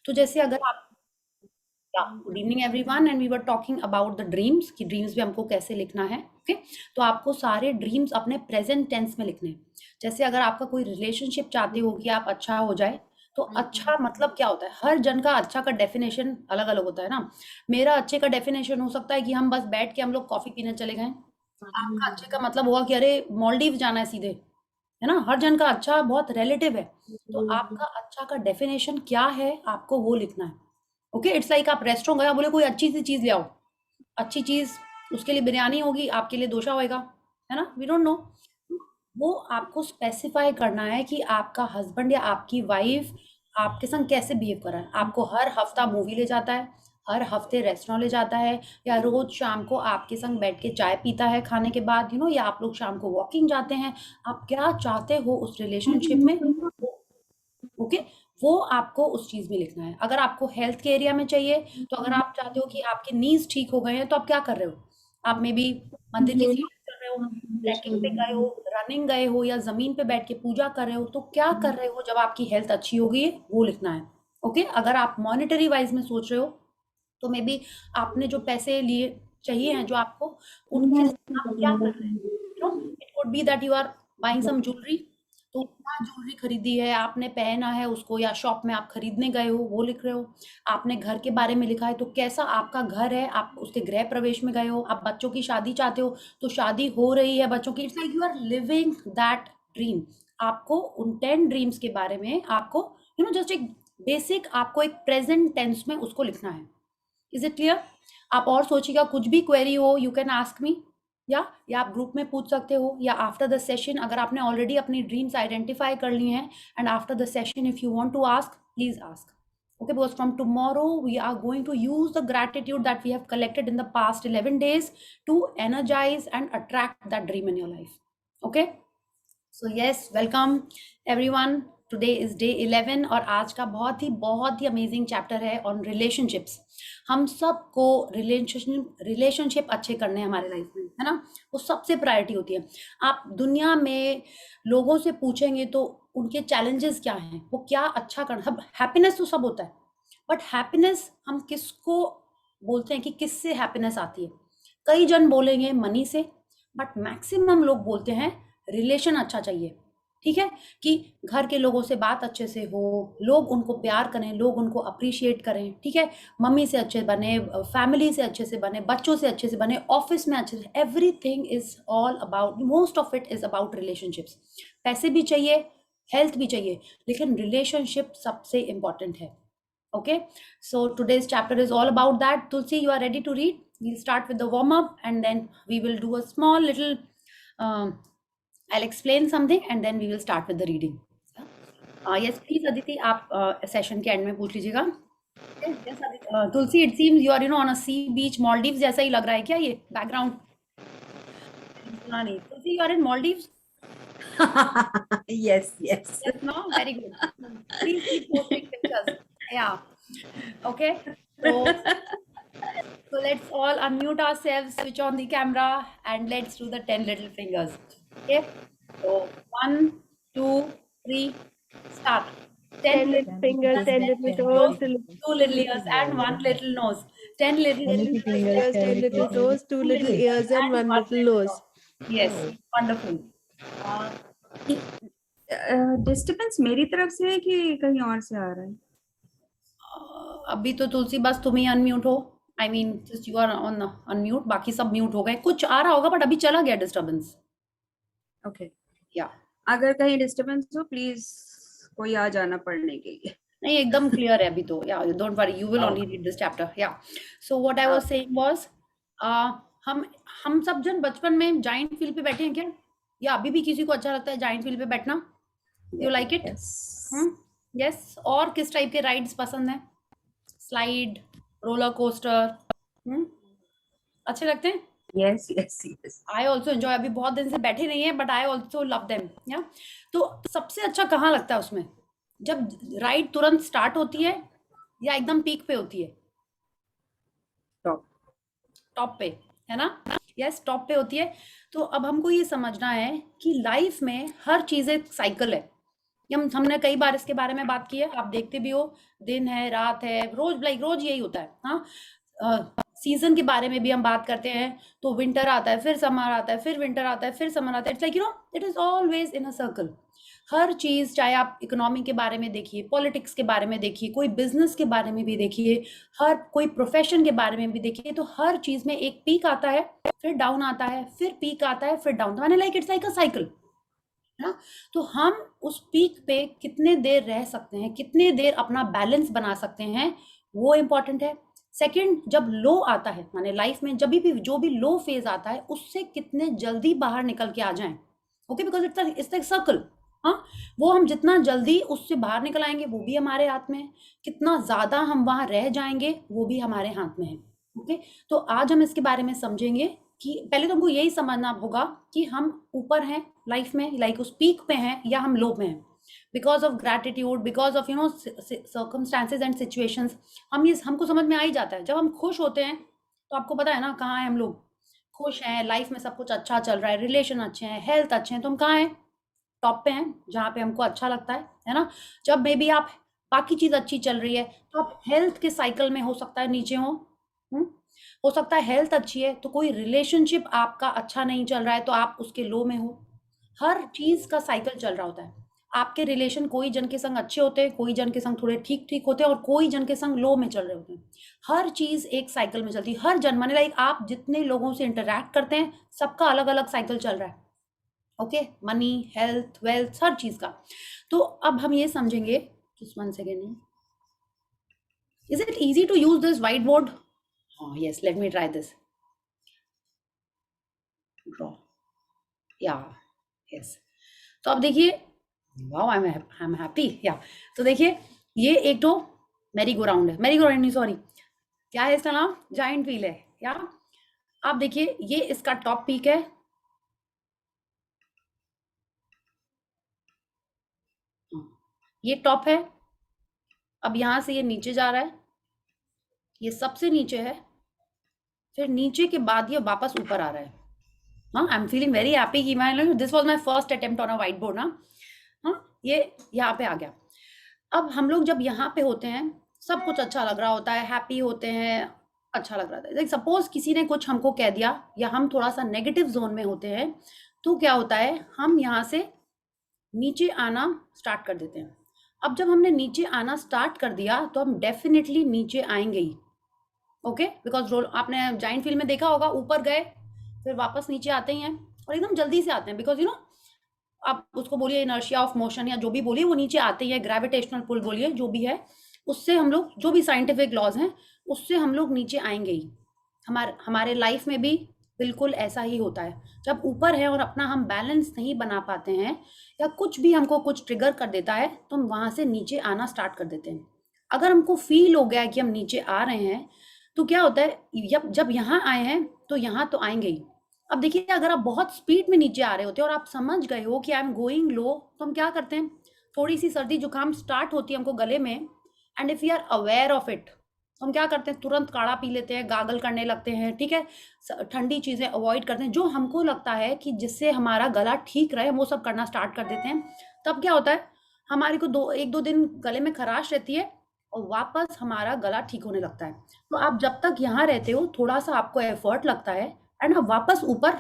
तो जैसे अगर आप, या good evening everyone, and we were talking about the dreams कि ड्रीम्स भी हमको कैसे लिखना है। ओके, तो आपको सारे ड्रीम्स अपने प्रेजेंट टेंस में लिखने हैं। जैसे अगर आपका कोई रिलेशनशिप चाहते हो कि आप अच्छा हो जाए, तो अच्छा मतलब क्या होता है? हर जन का अच्छा का डेफिनेशन अलग अलग होता है ना। मेरा अच्छे का डेफिनेशन हो सकता है कि हम बस बैठ के हम लोग कॉफी पीने चले गए। आपका अच्छे का मतलब होगा कि अरे मॉलडीव जाना है सीधे, है ना। हर जन का अच्छा बहुत रिलेटिव है। तो आपका अच्छा का डेफिनेशन क्या है, आपको वो लिखना है। ओके, इट्स लाइक आप रेस्टोरेंट गया, बोले कोई अच्छी सी चीज ले आओ। अच्छी चीज, उसके लिए बिरयानी होगी, आपके लिए डोसा होएगा, है ना। We don't know. वो आपको स्पेसिफाई करना है कि आपका हस्बैंड या आपकी वाइफ आपके संग कैसे बिहेव कर रहा है। आपको हर हफ्ता मूवी ले जाता है, हर हफ्ते रेस्टोरेंट ले जाता है, या रोज शाम को आपके संग बैठ के चाय पीता है खाने के बाद, या आप लोग शाम को वॉकिंग जाते हैं। आप क्या चाहते हो उस रिलेशनशिप में, ओके, वो आपको उस चीज में लिखना है। अगर आपको हेल्थ के एरिया में चाहिए, तो अगर आप चाहते हो कि आपके नीज ठीक हो गए हैं, तो आप क्या कर रहे हो? आप मे बी मंदिर की सीढ़ी कर रहे हो, ट्रैकिंग पे गए हो, रनिंग गए हो, या जमीन पे बैठ के पूजा कर रहे हो। तो क्या कर रहे हो जब आपकी हेल्थ अच्छी होगी, वो लिखना है। ओके, अगर आप मॉनेटरी वाइज में सोच रहे हो, तो मे बी आपने जो पैसे लिए चाहिए हैं जो आपको, उनके लिए आप क्या कर रहे हैं? It could be that you are buying some jewellery. तो क्या ज्वेलरी खरीदी है, आपने पहना है उसको, या शॉप में आप खरीदने गए हो, वो लिख रहे हो। आपने घर के बारे में लिखा है, तो कैसा आपका घर है, आप उसके गृह प्रवेश में गए हो। आप बच्चों की शादी चाहते हो, तो शादी हो रही है बच्चों की। It's like you are living that dream. आपको उन 10 ड्रीम्स के बारे में आपको जस्ट एक बेसिक, आपको एक प्रेजेंट टेंस में उसको लिखना है। Is it clear? आप और सोचिएगा, कुछ भी क्वेरी हो यू कैन आस्क मी, या आप ग्रुप में पूछ सकते हो, या आफ्टर द सेशन अगर आपने ऑलरेडी अपनी ड्रीम्स आइडेंटिफाई कर ली हैं, and after the session if you want to ask, please ask. Okay, because from tomorrow we are going to use the gratitude that we have collected in the past 11 days to energize and attract that dream in your life. Okay, so yes, welcome everyone. Today is day 11, और आज का बहुत ही amazing chapter है on relationships. हम सबको relationship अच्छे करने हैं हमारे लाइफ में, है ना। वो सबसे प्रायोरिटी होती है। आप दुनिया में लोगों से पूछेंगे तो उनके चैलेंजेस क्या हैं, वो क्या अच्छा करना। सब हैप्पीनेस तो सब होता है, बट हैप्पीनेस हम किसको बोलते हैं कि किससे हैप्पीनेस आती है? कई जन बोलेंगे मनी से, बट मैक्सिमम लोग बोलते हैं रिलेशन अच्छा चाहिए। ठीक है, कि घर के लोगों से बात अच्छे से हो, लोग उनको प्यार करें, लोग उनको अप्रिशिएट करें। ठीक है, मम्मी से अच्छे बने, फैमिली से अच्छे से बने, बच्चों से अच्छे से बने, ऑफिस में अच्छे से। Everything is all about, most of it is about relationships. पैसे भी चाहिए, हेल्थ भी चाहिए, लेकिन रिलेशनशिप सबसे इंपॉर्टेंट है। Okay, so today's chapter is all about that. Tulsi, you are ready to read? We'll start with the warm up, and then we will do a small little, um, I'll explain something and then we will start with the reading. Yes, please, Aditi, आप session के end में पूछ लीजिएगा। Yes, yes, Aditi. Tulsi, it seems you are, on a sea beach, Maldives जैसा ही लग रहा है क्या ये background? सुना नहीं। Tulsi, you are in Maldives? Yes, yes. Yes, no? Very good. Please keep posting pictures. Yeah. Okay. So let's all unmute ourselves, switch on the camera, and let's do the 10 little fingers. Okay. So 1, 2, 3, start. 10 10 little fingers, 10 little toes, toes, 2 little ears, and 1 little nose. 10 little 10 little fingers, 10 little toes, 2 little ears, and 1 little nose. Yes, wonderful. Disturbance मेरी तरफ से है कि कहीं और से आ रहा है? अभी तो तुलसी बस तुम ही अनम्यूट हो। I mean just you are on unmute, बाकी सब म्यूट हो गए। कुछ आ रहा होगा बट अभी चला गया डिस्टर्बेंस। ओके, या अगर कहीं डिस्टर्बेंस हो प्लीज कोई आ जाना पढ़ने के लिए। नहीं, एकदम क्लियर है अभी तो। Yeah don't worry, you will only read this chapter. Yeah so what I was saying was, हम सब जन बचपन में जाइंट व्हील पे बैठे हैं क्या? या अभी भी किसी को अच्छा लगता है जाइंट व्हील पे बैठना? You like it? यस। और किस टाइप के राइड्स पसंद है? स्लाइड, रोलर कोस्टर, अच्छे लगते हैं? Yes yes yes. I also enjoy. अभी बहुत दिन से बैठे नहीं है, but I also love them. या तो सबसे अच्छा कहाँ लगता है उसमें? जब राइड तुरंत स्टार्ट होती है, या एकदम पीक पे होती है? टॉप टॉप पे, है ना। यस, टॉप पे होती है। तो अब हमको ये समझना है कि लाइफ में हर चीज एक साइकिल है। हमने कई बार इसके बारे में बात की है, आप देखते भी हो, दिन है रात है, रोज रोज यही होता है। हाँ, सीजन के बारे में भी हम बात करते हैं, तो विंटर आता है, फिर समर आता है, फिर विंटर आता है, फिर समर आता है। It's like it is always in a circle. हर चीज, चाहे आप इकोनॉमी के बारे में देखिए, पॉलिटिक्स के बारे में देखिए, कोई बिजनेस के बारे में भी देखिए, हर कोई प्रोफेशन के बारे में भी देखिए, तो हर चीज में एक पीक आता है, फिर डाउन आता है, फिर पीक आता है, फिर डाउन। मैंने like it's like a cycle ना। तो हम उस पीक पे कितने देर रह सकते हैं, कितने देर अपना बैलेंस बना सकते हैं, वो इंपॉर्टेंट है। सेकंड, जब लो आता है, माने लाइफ में जब भी जो भी लो फेज आता है, उससे कितने जल्दी बाहर निकल के आ जाएं। Okay, because it's like circle. हाँ, वो हम जितना जल्दी उससे बाहर निकल आएंगे वो भी हमारे हाथ में है, कितना ज्यादा हम वहां रह जाएंगे वो भी हमारे हाथ में है। ओके, तो आज हम इसके बारे में समझेंगे कि पहले तो हमको यही समझना होगा कि हम ऊपर हैं लाइफ में, लाइक उस पीक पे हैं, या हम लो में हैं, because of gratitude, because of circumstances and situations. हमको समझ में आ ही जाता है। जब हम खुश होते हैं तो आपको पता है ना, कहाँ हैं हम लोग, खुश हैं, लाइफ में सब कुछ अच्छा चल रहा है, रिलेशन अच्छे हैं, हेल्थ अच्छे हैं, तो हम कहाँ हैं, टॉप पे हैं, जहाँ पे हमको अच्छा लगता है ना। जब मे बी आप बाकी चीज अच्छी चल रही है तो आप हेल्थ के साइकिल में हो सकता है नीचे हो सकता है हेल्थ अच्छी है तो कोई रिलेशनशिप आपका अच्छा नहीं चल रहा है तो आप उसके लो में हो। हर चीज का साइकिल चल रहा होता है। आपके रिलेशन कोई जन के संग अच्छे होते हैं, कोई जन के संग थोड़े ठीक ठीक होते हैं, और कोई जन के संग लो में चल रहे होते हैं। हर चीज एक साइकिल में चलती है। हर जन, माने लाइक आप जितने लोगों से इंटरेक्ट करते हैं, सबका अलग अलग साइकिल चल रहा है। ओके, मनी, हेल्थ, वेल्थ, हर चीज का। तो अब हम ये समझेंगे, just one second. Is it easy to use this whiteboard? Oh yes, let me try this. Draw. Yeah, yes. तो अब देखिए, वाओ, I'm happy. Yeah. तो देखिए, ये एक तो मैरी गो राउंड है, मैरी गो राउंड नहीं, सॉरी, क्या है इसका नाम, जाइंट व्हील है। या आप देखिए, ये इसका टॉप पीक है, ये टॉप है। अब यहां से ये नीचे जा रहा है, ये सबसे नीचे है, फिर नीचे के बाद ये वापस ऊपर आ रहा है। हाँ, I am feeling very happy कि मैं, this was my first attempt on a white board ना। हाँ, ये यहाँ पे आ गया। अब हम लोग जब यहाँ पे होते हैं, सब कुछ अच्छा लग रहा होता है, हैप्पी होते हैं, अच्छा लग रहा था। लाइक सपोज किसी ने कुछ हमको कह दिया, या हम थोड़ा सा नेगेटिव जोन में होते हैं, तो क्या होता है, हम यहाँ से नीचे आना स्टार्ट कर देते हैं। अब जब हमने नीचे आना स्टार्ट कर दिया तो हम डेफिनेटली नीचे आएंगे ही। ओके, बिकॉज रोल आपने जाइंट फील्ड में देखा होगा, ऊपर गए फिर वापस नीचे आते ही हैं, और एकदम जल्दी से आते हैं, बिकॉज आप उसको बोलिए इनर्शिया ऑफ मोशन या जो भी बोलिए, वो नीचे आते ही है, ग्रेविटेशनल पुल बोलिए, जो भी है, उससे हम लोग, जो भी साइंटिफिक लॉज हैं, उससे हम लोग नीचे आएंगे ही। हमारे लाइफ में भी बिल्कुल ऐसा ही होता है। जब ऊपर है और अपना हम बैलेंस नहीं बना पाते हैं, या कुछ भी हमको कुछ ट्रिगर कर देता है, तो हम वहां से नीचे आना स्टार्ट कर देते हैं। अगर हमको फील हो गया कि हम नीचे आ रहे हैं, तो क्या होता है, जब यहाँ आए हैं तो यहाँ तो आएंगे ही। अब देखिए, अगर आप बहुत स्पीड में नीचे आ रहे होते हैं और आप समझ गए हो कि आई एम गोइंग लो, तो हम क्या करते हैं, थोड़ी सी सर्दी जुकाम स्टार्ट होती है हमको गले में, and if you are aware of it, तो हम क्या करते हैं, तुरंत काढ़ा पी लेते हैं, गागल करने लगते हैं, ठीक है, ठंडी चीजें अवॉइड करते हैं, जो हमको लगता है कि जिससे हमारा गला ठीक रहे, वो सब करना स्टार्ट कर देते हैं। तब क्या होता है, हमारे को एक दो दिन गले में खराश रहती है, और वापस हमारा गला ठीक होने लगता है। तो आप जब तक यहाँ रहते हो, थोड़ा सा आपको एफर्ट लगता है, एंड आप वापस ऊपर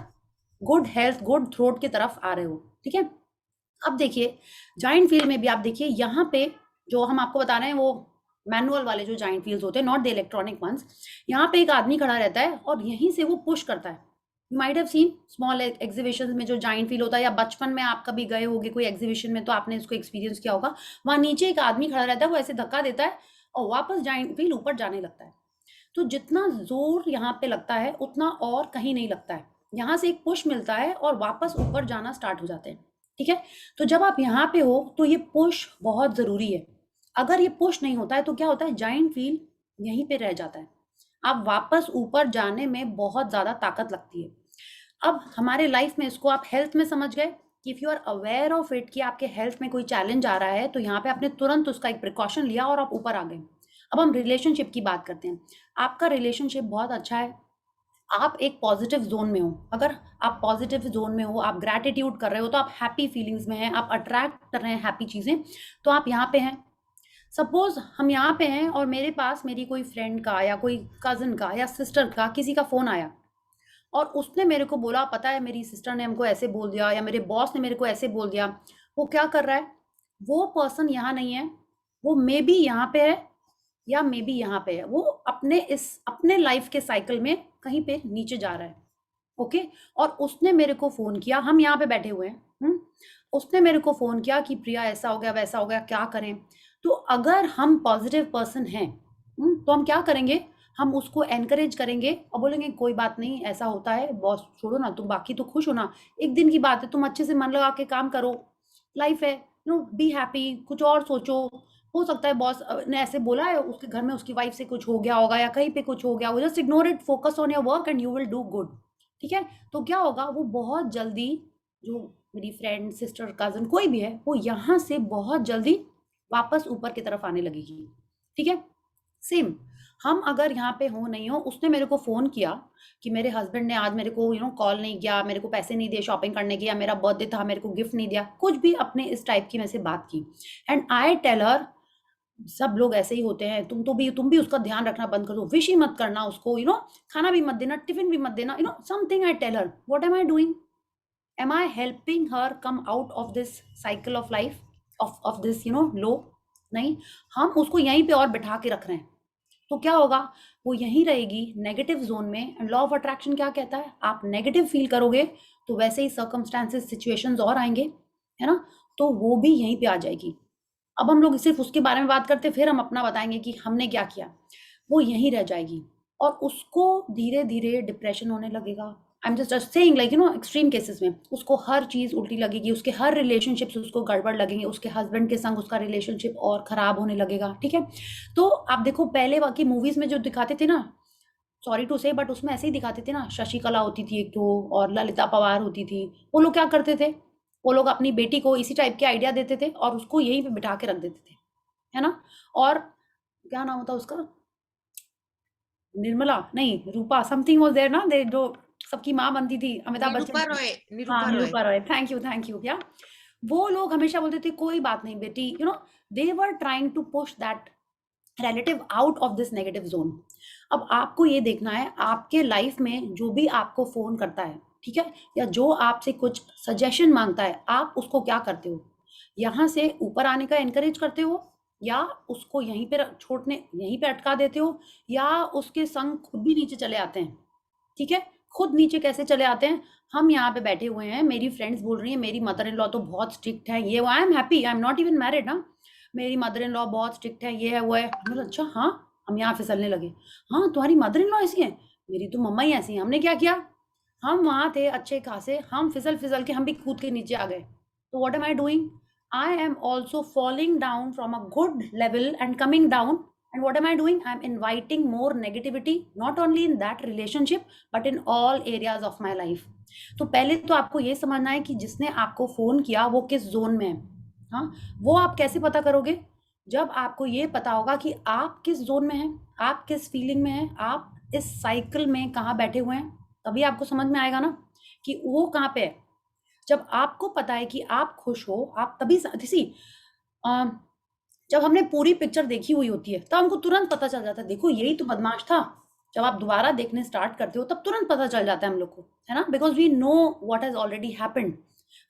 गुड हेल्थ, गुड थ्रोट की तरफ आ रहे हो, ठीक है। अब देखिए, जाइंट व्हील में भी आप देखिए, यहाँ पे जो हम आपको बता रहे हैं, वो मैनुअल वाले जो जाइंट व्हील्स होते हैं, नॉट द इलेक्ट्रॉनिक वंस। यहाँ पे एक आदमी खड़ा रहता है और यहीं से वो पुश करता है। You might have seen small exhibition में जो जाइंट व्हील होता है, या बचपन में आप कभी गए होगे कोई एग्जीबिशन में, तो आपने इसको एक्सपीरियंस किया होगा। वहां नीचे एक आदमी खड़ा रहता है, वो ऐसे धक्का देता है और वापस जाइंट व्हील ऊपर जाने लगता है। तो जितना जोर यहाँ पे लगता है, उतना और कहीं नहीं लगता है। यहाँ से एक पुश मिलता है और वापस ऊपर जाना स्टार्ट हो जाते हैं, ठीक है। तो जब आप यहाँ पे हो, तो ये पुश बहुत जरूरी है। अगर ये पुश नहीं होता है, तो क्या होता है, जाइंट व्हील यहीं पे रह जाता है। आप वापस ऊपर जाने में बहुत ज्यादा ताकत लगती है। अब हमारे लाइफ में इसको आप हेल्थ में समझ गए कि if you are aware of it, कि आपके हेल्थ में कोई चैलेंज आ रहा है, तो यहाँ पे आपने तुरंत उसका एक प्रिकॉशन लिया और आप ऊपर आ गए। अब हम रिलेशनशिप की बात करते हैं। आपका रिलेशनशिप बहुत अच्छा है, आप एक पॉजिटिव जोन में हो, अगर आप पॉजिटिव जोन में हो, आप ग्रैटिट्यूड कर रहे हो, तो आप हैप्पी फीलिंग्स में हैं, आप अट्रैक्ट कर रहे हैं हैप्पी चीज़ें, तो आप यहाँ पे हैं। सपोज हम यहाँ पे हैं और मेरे पास मेरी कोई फ्रेंड का या कोई कज़न का या सिस्टर का किसी का फ़ोन आया और उसने मेरे को बोला, पता है मेरी सिस्टर ने हमको ऐसे बोल दिया या मेरे बॉस ने मेरे को ऐसे बोल दिया। वो क्या कर रहा है, वो पर्सन यहाँ नहीं है, वो मे बी यहाँ पे है या मे बी यहाँ पे है, वो अपने लाइफ के साइकिल में कहीं पे नीचे जा रहा है। ओके, और उसने मेरे को फ़ोन किया, हम यहाँ पे बैठे हुए हैं, उसने मेरे को फ़ोन किया कि प्रिया ऐसा हो गया वैसा हो गया, क्या करें। तो अगर हम पॉजिटिव पर्सन हैं, तो हम क्या करेंगे, हम उसको एनकरेज करेंगे और बोलेंगे कोई बात नहीं, ऐसा होता है, बॉस छोड़ो ना, तुम बाकी तो खुश हो ना, एक दिन की बात है, तुम अच्छे से मन लगा के काम करो, लाइफ है, बी हैप्पी, कुछ और सोचो। हो सकता है बॉस ने ऐसे बोला है, उसके घर में उसकी वाइफ से कुछ हो गया होगा या कहीं पे कुछ हो गया हो, just ignore it, focus on your work and you will do good. ठीक है, तो क्या होगा, वो बहुत जल्दी, जो मेरी फ्रेंड, सिस्टर, कज़न कोई भी है, वो यहाँ से बहुत जल्दी वापस ऊपर की तरफ आने लगेगी। ठीक है, सेम हम अगर यहाँ पे हो नहीं हो, उसने मेरे को फ़ोन किया कि मेरे हस्बैंड ने आज मेरे को कॉल नहीं किया, मेरे को पैसे नहीं दिए शॉपिंग करने के, या मेरा बर्थडे था मेरे को गिफ्ट नहीं दिया, कुछ भी अपने इस टाइप की मैं से बात की, एंड आई टेल हर, सब लोग ऐसे ही होते हैं, तुम भी उसका ध्यान रखना बंद कर दो, विश ही मत करना उसको, खाना भी मत देना, टिफिन भी मत देना, something I tell her, what am I doing, am I helping her come out of this cycle of life, of this low? नहीं, हम उसको यहीं पे और बिठा के रख रहे हैं, तो क्या होगा, वो यहीं रहेगी नेगेटिव जोन में। एंड लॉ ऑफ अट्रैक्शन क्या कहता है, आप नेगेटिव फील करोगे तो वैसे ही सर्कमस्टांसेस, सिचुएशंस और आएंगे, है ना, तो वो भी यहीं पे आ जाएगी। अब हम लोग सिर्फ उसके बारे में बात करते, फिर हम अपना बताएंगे कि हमने क्या किया, वो यहीं रह जाएगी और उसको धीरे धीरे डिप्रेशन होने लगेगा। I am just saying, like extreme cases में उसको हर चीज़ उल्टी लगेगी, उसके हर रिलेशनशिप्स उसको गड़बड़ लगेंगे, उसके हस्बैंड के संग उसका रिलेशनशिप और ख़राब होने लगेगा। ठीक है, तो आप देखो पहले की मूवीज़ में जो दिखाते थे ना, सॉरी टू से, बट उसमें ऐसे ही दिखाते थे ना, शशिकला होती थी एक तो, और ललिता पवार होती थी, वो लोग क्या करते थे, वो लोग अपनी बेटी को इसी टाइप के आइडिया देते थे और उसको यहीं पे बिठा के रख देते थे, है ना। और क्या नाम होता उसका, निर्मला नहीं, रूपा, समथिंग वाज देयर ना, दे जो सबकी माँ बनती थी, अमिताभ बच्चन। हाँ, निरूपा रॉय, थैंक यू। क्या वो लोग हमेशा बोलते थे कोई बात नहीं बेटी, they were trying to push that relative out of this negative zone. अब आपको ये देखना है, आपके लाइफ में जो भी आपको फोन करता है, ठीक है, या जो आपसे कुछ सजेशन मांगता है, आप उसको क्या करते हो, यहाँ से ऊपर आने का एनकरेज करते हो, या उसको यहीं पे यहीं पे अटका देते हो, या उसके संग खुद भी नीचे चले आते हैं। ठीक है, खुद नीचे कैसे चले आते हैं, हम यहाँ पे बैठे हुए हैं, मेरी फ्रेंड्स बोल रही हैं मेरी मदर इन लॉ तो बहुत स्ट्रिक्ट है, ये I am happy, I am not even married ना, मेरी मदर इन लॉ बहुत स्ट्रिक्ट है, ये है वो है। हमने अच्छा, हाँ, हम यहाँ फिसलने लगे, हाँ तुम्हारी मदर इन लॉ ऐसी है, मेरी तो मम्मा ही ऐसी है। हमने क्या किया, हम वहाँ थे अच्छे खासे, हम फिसल के हम भी कूद के नीचे आ गए। तो what am I doing, I am also falling down from a good level and coming down. And what am I doing? I'm inviting more negativity, not only in that relationship, but in all areas of my life. तो पहले तो आपको ये समझना है कि जिसने आपको फ़ोन किया वो किस जोन में है। हाँ, वो आप कैसे पता करोगे, जब आपको ये पता होगा कि आप किस जोन में हैं, आप किस फीलिंग में हैं, आप इस साइकिल में कहाँ बैठे हुए हैं, तभी आपको समझ में आएगा ना कि वो कहाँ पे है। जब आपको पता है कि आप खुश हो, आप तभी जब हमने पूरी पिक्चर देखी हुई होती है तब हमको तुरंत पता चल जाता है, देखो यही तो बदमाश था। जब आप दोबारा देखने स्टार्ट करते हो तब तुरंत पता चल जाता है हम लोग को, है ना, because we know what has already happened,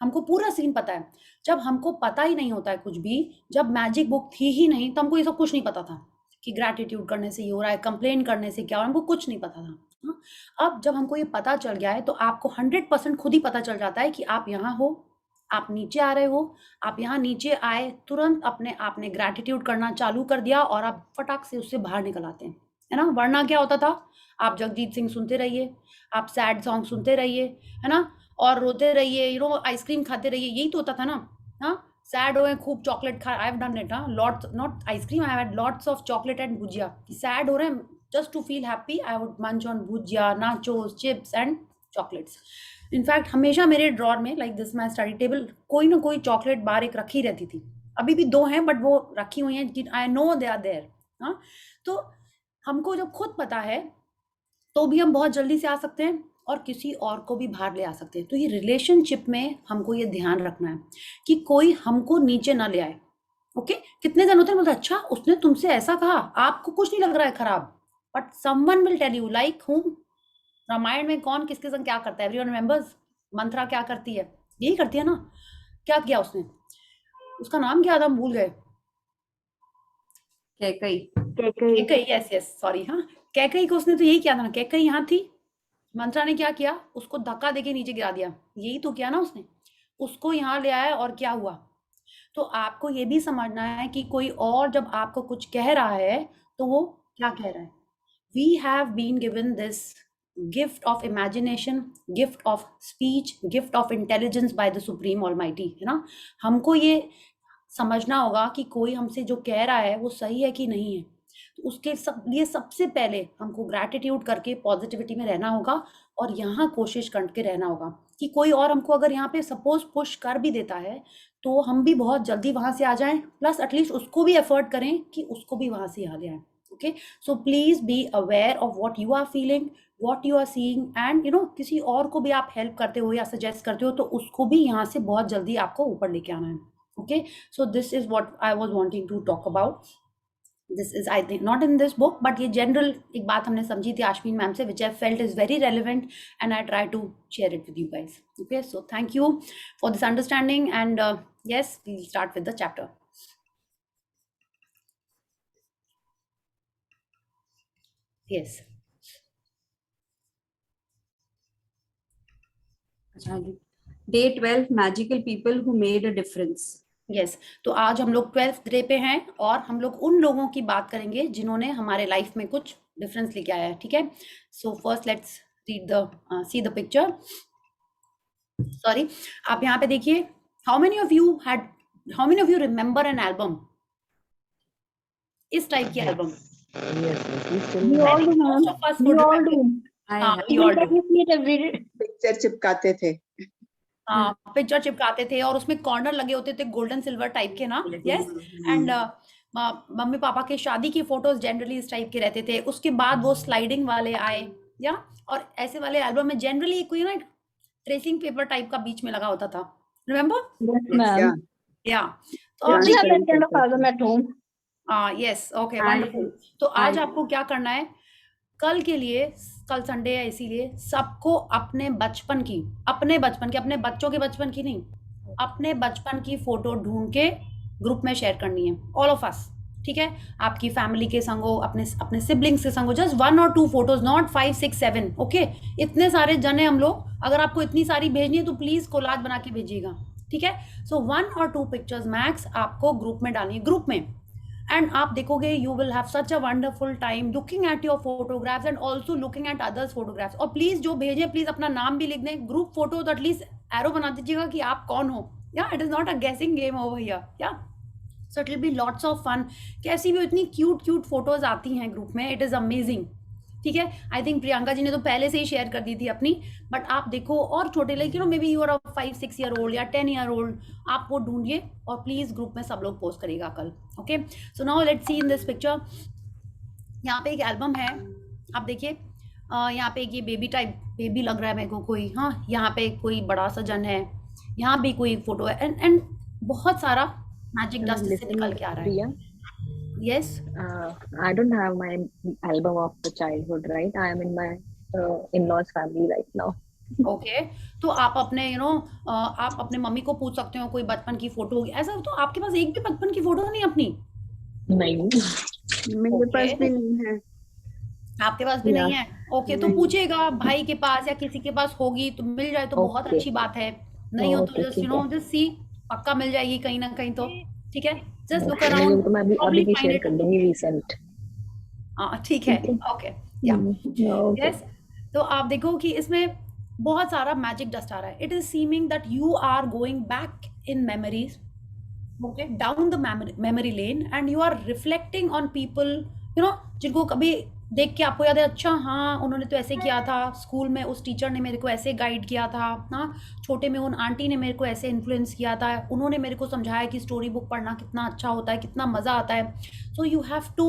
हमको पूरा सीन पता है। जब हमको पता ही नहीं होता है कुछ भी, जब मैजिक बुक थी ही नहीं, तो हमको ये सब कुछ नहीं पता था कि ग्रैटिट्यूड करने से ये हो रहा है, कंप्लेन करने से क्या हो रहा है, हमको कुछ नहीं पता था। हाँ? अब जब हमको ये पता चल गया है तो आपको 100% खुद ही पता चल जाता है कि आप यहाँ हो, आप नीचे आ रहे हो, आप यहाँ नीचे आए, तुरंत अपने आपने ग्रैटिट्यूड करना चालू कर दिया और आप फटाक से उससे बाहर निकल आते हैं, है ना। वरना क्या होता था, आप जगजीत सिंह सुनते रहिए, आप सैड सॉन्ग सुनते रहिए, है ना, और रोते रहिए, आइसक्रीम खाते रहिए, यही तो होता था ना। हाँ, सैड हो गए, खूब चॉकलेट खा, आई हैव डन इट, हाँ, lots, not ice cream, I have had lots of chocolate and bhujia. Sad हो रहे हैं, just to feel happy I would munch on bhujia, nachos, chips and chocolates. In fact हमेशा मेरे ड्रॉर में, like this my study table, कोई ना कोई चॉकलेट बार एक रखी रहती थी। अभी भी 2 हैं, बट वो रखी हुई हैं कि I know they are there. हाँ, तो हमको जब खुद पता है तो भी हम बहुत जल्दी से आ सकते हैं और किसी और को भी बाहर ले आ सकते हैं। तो ये रिलेशनशिप में हमको ये ध्यान रखना है कि कोई हमको नीचे ना ले आए। ओके, कितने जन होते हैं बोलते अच्छा उसने तुमसे ऐसा कहा, आपको कुछ नहीं लग रहा है खराब, but someone will tell you, like hmm. Ramayan में कौन किसके संग क्या करता है? Everyone remembers? मंत्रा क्या करती है? यही करती है ना। क्या किया उसने? उसका नाम क्या था, हम भूल गए। Kaikeyi, yes yes, sorry. हाँ, कैकई को उसने तो यही किया था ना। कैकई यहाँ थी, मंत्रा ने क्या किया, उसको धक्का देके नीचे गिरा दिया। यही तो किया ना उसने, उसको यहाँ ले आया और क्या हुआ। तो आपको ये भी समझना है कि कोई और जब आपको कुछ कह रहा है तो वो क्या कह रहा है। We have been given this gift of imagination, gift of speech, gift of intelligence by the Supreme Almighty, है ना। हमको ये समझना होगा कि कोई हमसे जो कह रहा है वो सही है कि नहीं है। तो उसके लिए सबसे पहले हमको ग्रैटिट्यूड करके पॉजिटिविटी में रहना होगा और यहाँ कोशिश करके रहना होगा कि कोई और हमको अगर यहाँ पे सपोज पुश कर भी देता है तो हम भी बहुत जल्दी वहां से आ जाएं, प्लस एटलीस्ट उसको भी एफर्ट करें कि उसको भी वहां से आ ले आए। Okay, so please be aware of what you are feeling, what you are seeing, and you know किसी और को भी आप हेल्प करते हो या सजेस्ट करते हो तो उसको भी यहाँ से बहुत जल्दी आपको ऊपर लेके आना है। Okay, so this is what I was wanting to talk about. This is, I think, not in this book, but ये general एक बात हमने समझी थी आश्मीन मैम से, which I felt is very relevant, and I try to share it with you guys. Okay, so thank you for this understanding, and yes, we'll start with the chapter. Yes. Day 12, magical people who made a difference. Yes, तो आज हम लोग 12th day पे हैं और हम लोग उन लोगों की बात करेंगे जिन्होंने हमारे लाइफ में कुछ डिफरेंस लेके आया है। ठीक है, so first let's read the see the picture. Sorry, आप यहाँ पे देखिए, how many of you remember an album, इस टाइप की एल्बम? पिक्चर चिपकाते थे। हाँ, पिक्चर चिपकाते थे और उसमें कॉर्नर लगे होते थे गोल्डन सिल्वर टाइप के ना। यस, एंड मम्मी पापा के शादी की फोटोज जनरली इस टाइप के रहते थे। उसके बाद वो स्लाइडिंग वाले आए, या और ऐसे वाले एल्बम में जनरली कोई ना ट्रेसिंग पेपर टाइप का बीच में लगा होता था। रिमेंबर? या तो यस, ओके, वंडरफुल। तो आज आपको क्या करना है, कल के लिए, कल संडे है इसीलिए सबको अपने बचपन की, अपने बच्चों के बचपन की नहीं, अपने बचपन की फोटो ढूंढ के ग्रुप में शेयर करनी है, ऑल ऑफ अस। ठीक है, आपकी फैमिली के संग हो, अपने सिबलिंग्स के संग हो, जस्ट 1 और 2 फोटोज, नॉट 5 6 7। ओके, इतने सारे जने हम लोग, अगर आपको इतनी सारी भेजनी है तो प्लीज कोलाज बना के भेजिएगा। ठीक है, सो 1 और 2 पिक्चर्स मैक्स आपको ग्रुप में डालनी है, ग्रुप में। एंड आप देखोगे you will have such a wonderful time looking at your photographs and also looking at others photographs. और प्लीज जो भेजे प्लीज अपना नाम भी लिख दें, ग्रुप फोटो तो एटलीस्ट एरो बना दीजिएगा कि आप कौन हो। या इट इज नॉट अ गेसिंग game over here. Yeah so it will be lots of fun. कैसी भी इतनी क्यूट फोटोज आती हैं ग्रुप में, इट इज अमेजिंग। ठीक है, आई थिंक प्रियंका जी ने तो पहले से ही शेयर कर दी थी अपनी, बट आप देखो और छोटे like maybe you are 5 6 year old या 10 ईयर ओल्ड, आप वो ढूंढिए और प्लीज ग्रुप में सब लोग पोस्ट करेगा कल। Okay, so now let's see in this picture. यहाँ पे एक एल्बम है, आप देखिए, यहाँ पे एक ये बेबी लग रहा है मेरे को कोई। हाँ, यहाँ पे कोई बड़ा सा जन है, यहाँ भी कोई फोटो है, एंड बहुत सारा मैजिक डस्ट से निकल के आ रहा है। Yes. I don't have my album of the childhood, right? I am in my in-laws family right now. Okay. तो आप अपने आप अपने मम्मी को पूछ सकते हो कोई बचपन की फोटो होगी ऐसा। तो आपके पास एक भी बचपन की फोटो नहीं अपनी? नहीं, मेरे पास भी नहीं है। आपके पास भी नहीं है? ओके, तो पूछेगा भाई के पास या किसी के पास होगी तो मिल जाए तो बहुत अच्छी बात है, नहीं हो तो जस्ट सी, पक्का मिल जाएगी कहीं ना कहीं तो। ठीक है, जस्ट लुक अराउंड, तो मैं अभी भी शेयर कर दूंगी रिसेंट। ठीक है, ओके, या यस। तो आप देखो कि इसमें बहुत सारा मैजिक डस्ट आ रहा है। It is seeming that you are going back in memories, okay, down the memory lane, and you are reflecting on people जिनको कभी देख के आपको याद है, अच्छा हाँ उन्होंने तो ऐसे किया था, स्कूल में उस टीचर ने मेरे को ऐसे गाइड किया था, हाँ छोटे में उन आंटी ने मेरे को ऐसे इन्फ्लुएंस किया था, उन्होंने मेरे को समझाया कि स्टोरी बुक पढ़ना कितना अच्छा होता है, कितना मज़ा आता है। सो यू हैव टू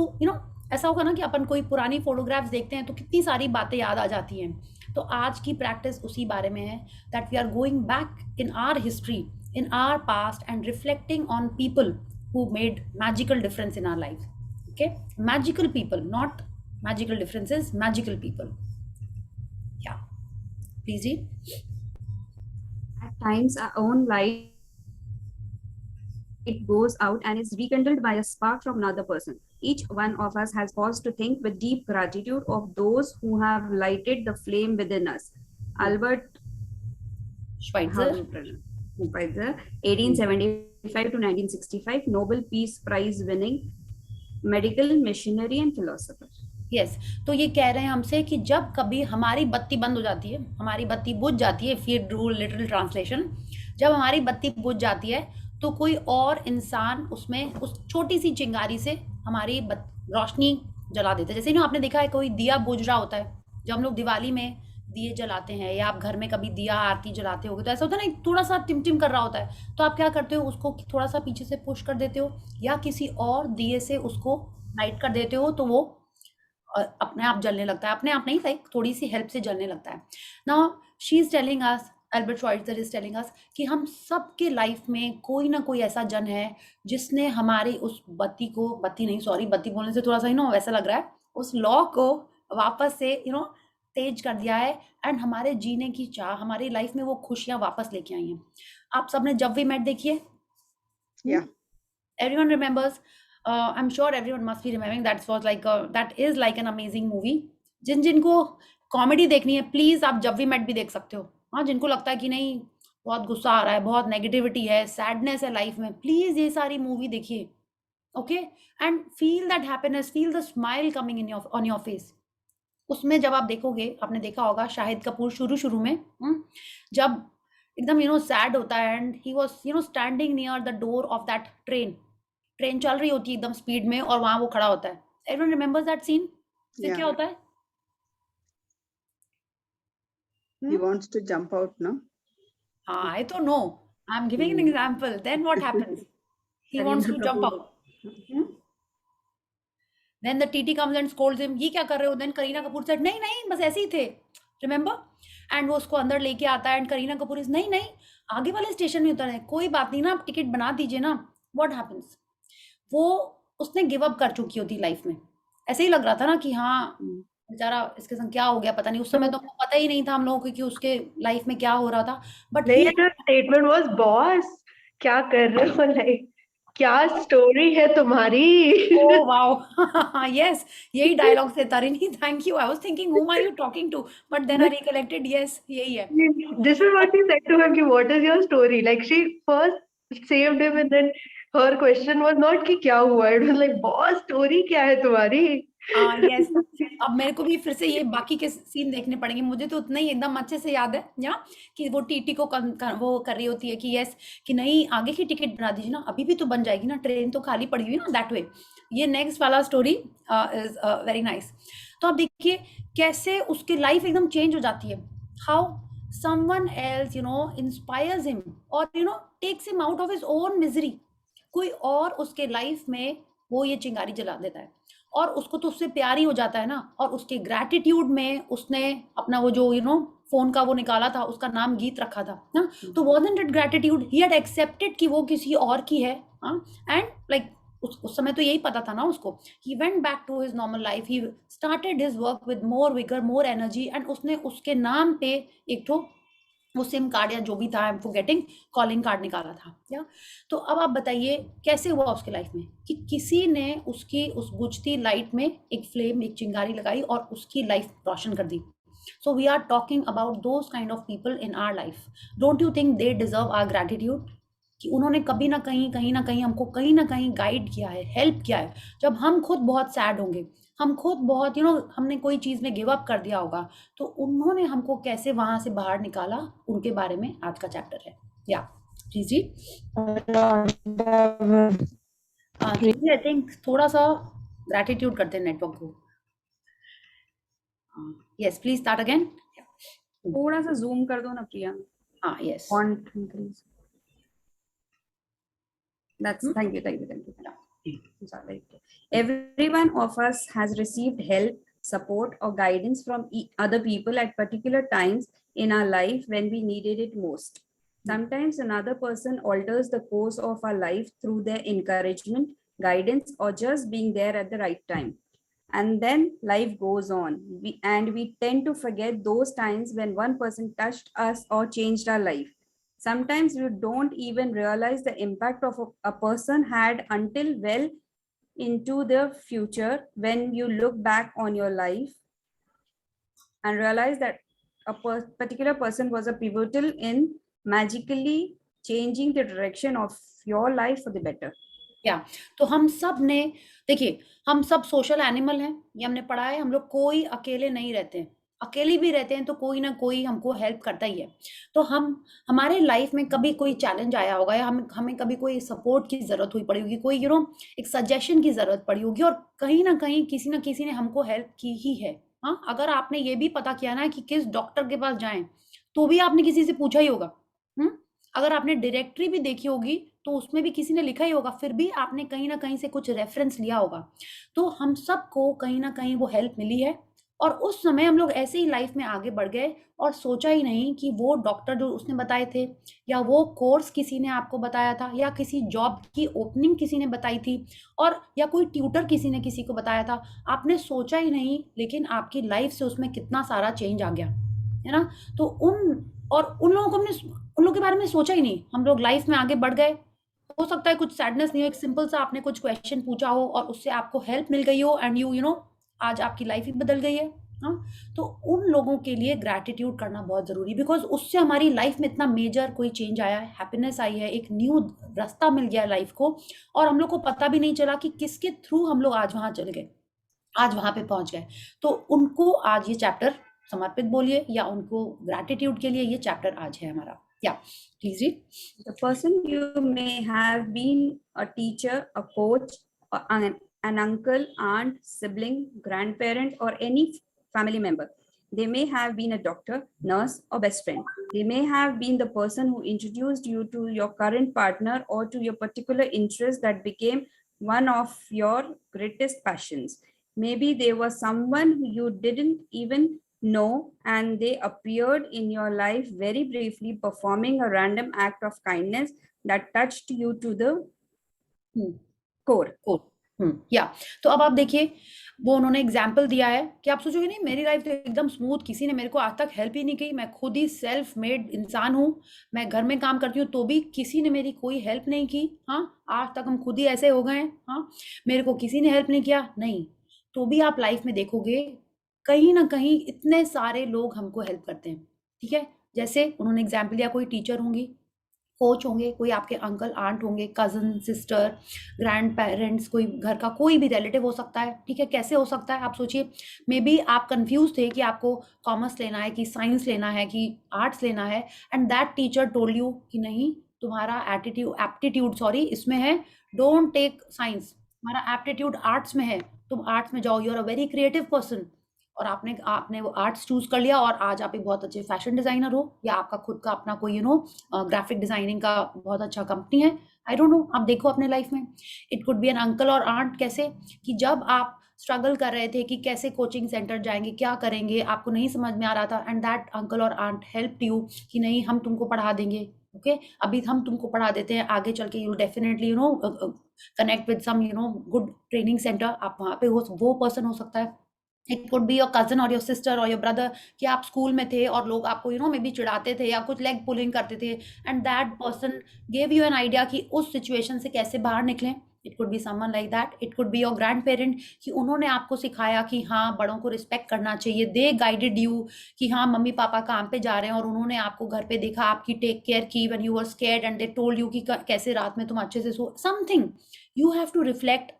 ऐसा होगा ना कि अपन कोई पुरानी फोटोग्राफ्स देखते हैं तो कितनी सारी बातें याद आ जाती हैं। तो आज की प्रैक्टिस उसी बारे में है, that we are going back in our history, in our past and reflecting on people who made magical difference in our life. Okay, magical people, not magical differences, magical people. Yeah, please read. At times, our own light it goes out and is rekindled by a spark from another person. Each one of us has paused to think with deep gratitude of those who have lighted the flame within us. Albert Schweitzer. Schweitzer, 1875 to 1965, Nobel Peace Prize winning medical missionary and philosopher. Yes, तो ये कह रहे हैं हमसे कि जब कभी हमारी बत्ती बंद हो जाती है, हमारी बत्ती बुझ जाती है, फिर डू लिटिल ट्रांसलेशन, जब हमारी बत्ती बुझ जाती है तो कोई और इंसान उसमें उस छोटी सी चिंगारी से हमारी रोशनी जला देता है। जैसे ना आपने देखा है कोई दिया बुझ रहा होता है, जब हम लोग दिवाली में दिए जलाते हैं या आप घर में कभी दिया आरती जलाते होगे तो ऐसा होता है ना, थोड़ा सा टिमटिम कर रहा होता है, तो आप क्या करते हो, उसको थोड़ा सा पीछे से पुश कर देते हो या किसी और दिए से उसको लाइट कर देते हो, तो वो अपने आप जलने लगता है। अपने आप नहीं, लाइक थोड़ी सी हेल्प से जलने लगता है। Now she is telling us, Albert Schweitzer is telling us कि हम सबके लाइफ में कोई ना कोई ऐसा जन है जिसने हमारी उस बत्ती को, बत्ती नहीं सॉरी, बत्ती बोलने से थोड़ा सा वैसा लग रहा है, उस लॉ को वापस से तेज कर दिया है एंड हमारे जीने की चाह, हमारी लाइफ में वो खुशियां वापस लेके आई हैं। आप सबने जब वी मेट देखी है? Yeah. Everyone remembers. I'm sure everyone must be remembering. That is like an amazing movie. जिनको कॉमेडी देखनी है प्लीज आप जब वी मेट भी देख सकते हो। हाँ, जिनको लगता है कि नहीं बहुत गुस्सा आ रहा है, बहुत नेगेटिविटी है, सैडनेस है लाइफ में, प्लीज ये सारी मूवी देखिए। Okay, and feel that happiness, feel the smile coming in on your face. उसमें जब आप देखोगे, आपने देखा होगा शाहिद कपूर शुरू में जब एकदम सैड होता है and he was standing near the door of that train चल रही होती है एकदम स्पीड में और वहां वो खड़ा होता है। Everyone remembers that scene? फिर क्या होता है? He wants to jump out, no? I don't know. I'm giving an example. Then what happens? He wants to jump out. Then the TT comes and scolds him. ये क्या कर रहे हो? Then Kareena Kapoor said, नहीं नहीं बस ऐसे ही थे. Remember? And वो उसको अंदर लेके आता है and Kareena Kapoor is नहीं नहीं आगे वाले स्टेशन में उतरना है, कोई बात नहीं ना, आप टिकट बना दीजिए ना. What happens? वो उसने गिव अप कर चुकी होती लाइफ में. ऐसे ही लग रहा था ना कि हाँ बेचारा इसके संग क्या हो गया पता नहीं, उस समय तो पता ही नहीं था हम लोगों को कि उसके लाइफ में क्या हो रहा था. बट स्टेटमेंट वाज बॉस क्या कर रहे हो, लाइक क्या स्टोरी है तुम्हारी? ओह वाओ यस, यही डायलॉग से Tarini, thank you. I was thinking whom are you talking to, but then I recollected, yes यही है. This is what she said to him कि what is your story? Like she first saved him and then her question was not कि क्या हुआ, it was like boss story क्या है तुम्हारी? Yes, अब मेरे को भी फिर से ये बाकी के सीन देखने पड़ेंगे. मुझे तो उतना ही एकदम अच्छे से याद है या कि वो टीटी को वो कर रही होती है कि यस कि नहीं आगे की टिकट बना दीजिए ना, अभी भी तो बन जाएगी ना, ट्रेन तो खाली पड़ी हुई ना, दैट वे. ये नेक्स्ट वाला स्टोरी इज वेरी नाइस. तो आप देखिए कैसे उसकी लाइफ एकदम चेंज हो जाती है. How someone else inspires him और takes him out of his own misery. कोई और उसके लाइफ में वो ये चिंगारी जला देता है और उसको तो उससे प्यार ही हो जाता है ना. और उसके ग्रैटिट्यूड में उसने अपना वो जो फोन का वो निकाला था, उसका नाम गीत रखा था ना. तो wasn't it gratitude? He had accepted कि वो किसी और की है. एंड लाइक उस समय तो यही पता था ना उसको. He went back to his normal life. He started his work with more vigor, more energy. and उसने उसके नाम पे एक तो वो सिम कार्ड या जो भी था, I am forgetting, calling card निकाला था. या तो अब आप बताइए कैसे हुआ उसके लाइफ में कि किसी ने उसकी उस बुझती लाइट में एक फ्लेम, एक चिंगारी लगाई और उसकी लाइफ रोशन कर दी. So we are talking about those kind of people in our life. Don't you think they deserve our gratitude कि उन्होंने कभी ना कहीं हमको कहीं ना कहीं गाइड किया है, हेल्प किया है. जब हम खुद बहुत सैड होंगे, हम खुद बहुत हमने कोई चीज़ में गिव अप कर दिया होगा, तो उन्होंने हमको कैसे वहां से बाहर निकाला, उनके बारे में आज का चैप्टर है. या प्लीज जी. आई थिंक थोड़ा सा ग्रैटिट्यूड करते हैं नेटवर्क को. Yes please start again. थोड़ा सा जूम कर दो ना प्रिया. हाँ yes, font increase. That's thank you. Every one of us has received help, support, or guidance from other people at particular times in our life when we needed it most. Sometimes another person alters the course of our life through their encouragement, guidance, or just being there at the right time. And then life goes on. We tend to forget those times when one person touched us or changed our life. Sometimes you don't even realize the impact of a person had until well into the future when you look back on your life and realize that a particular person was a pivotal in magically changing the direction of your life for the better. या तो हम सब ने देखिए, हम सब social animal हैं, ये हमने पढ़ा है। हम लोग कोई अकेले नहीं रहते हैं, अकेले भी रहते हैं तो कोई ना कोई हमको हेल्प करता ही है। तो हमारे लाइफ में कभी कोई चैलेंज आया होगा या हमें कभी कोई सपोर्ट की जरूरत हुई पड़ी होगी, कोई एक सजेशन की जरूरत पड़ी होगी, और कहीं ना कहीं किसी ना किसी ने हमको हेल्प की ही है। हाँ, अगर आपने ये भी पता किया ना कि किस डॉक्टर के पास जाएं, तो भी आपने किसी से पूछा ही होगा। अगर आपने डायरेक्टरी भी देखी होगी तो उसमें भी किसी ने लिखा ही होगा, फिर भी आपने कहीं ना कहीं से कुछ रेफरेंस लिया होगा। तो हम सबको कहीं ना कहीं वो हेल्प मिली है, और उस समय हम लोग ऐसे ही लाइफ में आगे बढ़ गए और सोचा ही नहीं कि वो डॉक्टर जो उसने बताए थे, या वो कोर्स किसी ने आपको बताया था, या किसी जॉब की ओपनिंग किसी ने बताई थी, और या कोई ट्यूटर किसी ने किसी को बताया था, आपने सोचा ही नहीं, लेकिन आपकी लाइफ से उसमें कितना सारा चेंज आ गया, है ना। तो उन लोगों के बारे में सोचा ही नहीं, हम लोग लाइफ में आगे बढ़ गए। हो सकता है कुछ सैडनेस नहीं हो, एक सिंपल सा आपने कुछ क्वेश्चन पूछा हो और उससे आपको हेल्प मिल गई हो, एंड यू नो आज आपकी लाइफ ही बदल गई है। हाँ, तो उन लोगों के लिए ग्रैटिट्यूड करना बहुत जरूरी, बिकॉज उससे हमारी लाइफ में इतना मेजर कोई चेंज आया है, हैप्पीनेस आई है, एक न्यू रास्ता मिल गया लाइफ को, और हम लोग को पता भी नहीं चला कि किसके थ्रू हम लोग आज वहां चले गए, आज वहां पे पहुंच गए। तो उनको आज ये चैप्टर समर्पित बोलिए, या उनको ग्रैटिट्यूड के लिए ये चैप्टर आज है हमारा। Yeah, please read. The person you may have been a teacher, a coach, an uncle, aunt, sibling, grandparent, or any family member. They may have been a doctor, nurse, or best friend. They may have been the person who introduced you to your current partner or to your particular interest that became one of your greatest passions. Maybe they were someone who you didn't even know, and they appeared in your life very briefly, performing a random act of kindness that touched you to the core. या तो अब आप देखिए, वो उन्होंने example दिया है कि आप सोचोगे नहीं मेरी लाइफ तो एकदम स्मूथ, किसी ने मेरे को आज तक हेल्प ही नहीं की, मैं खुद ही सेल्फ मेड इंसान हूँ, मैं घर में काम करती हूँ तो भी किसी ने मेरी कोई हेल्प नहीं की। हाँ, आज तक हम खुद ही ऐसे हो गए हैं। हाँ, मेरे को किसी ने हेल्प नहीं किया, नहीं, तो भी आप लाइफ में देखोगे कहीं ना कहीं इतने सारे लोग हमको हेल्प करते हैं। ठीक है, जैसे उन्होंने एग्जाम्पल दिया, कोई टीचर होंगी, कोच होंगे, कोई आपके अंकल आंट होंगे, कजन सिस्टर, ग्रैंड पेरेंट्स, कोई घर का कोई भी रिलेटिव हो सकता है। ठीक है, कैसे हो सकता है आप सोचिए, मे बी आप कंफ्यूज थे कि आपको कॉमर्स लेना है कि साइंस लेना है कि आर्ट्स लेना है, and that teacher told you कि नहीं, तुम्हारा एप्टीट्यूड इसमें है, डोंट टेक साइंस, तुम्हारा एप्टीट्यूड आर्ट्स में है, तुम आर्ट्स में जाओ, you are a very creative person, और आपने वो आर्ट्स चूज कर लिया, और आज आप एक बहुत अच्छे फैशन डिजाइनर हो, या आपका खुद का अपना कोई ग्राफिक डिजाइनिंग का बहुत अच्छा कंपनी है। आई डोंट नो, आप देखो अपने लाइफ में, it could B an uncle और आंट। कैसे कि जब आप स्ट्रगल कर रहे थे कि कैसे कोचिंग सेंटर जाएंगे, क्या करेंगे, आपको नहीं समझ में आ रहा था, एंड दैट अंकल और आंट हेल्प यू कि नहीं, हम तुमको पढ़ा देंगे, ओके, अभी हम तुमको पढ़ा देते हैं, आगे चल के you definitely connect with some good training centre, आप वहाँ पे वो पर्सन हो सकता है। It could be your cousin और योर सिस्टर और योर ब्रदर, कि आप स्कूल में थे और लोग आपको मे बी चिढ़ाते थे या कुछ लेग पुलिंग करते थे, and that person gave you an idea कि उस सिचुएशन से कैसे बाहर निकलें। It could be someone like that. It could be your grand parent, कि उन्होंने आपको सिखाया कि हाँ, बड़ों को रिस्पेक्ट करना चाहिए, दे गाइडेड यू कि हाँ, मम्मी पापा काम पे जा रहे हैं और उन्होंने आपको घर पे देखा, आपकी टेक केयर की when you were scared, and they told you कि कैसे रात में तुम अच्छे से सो, something you have to reflect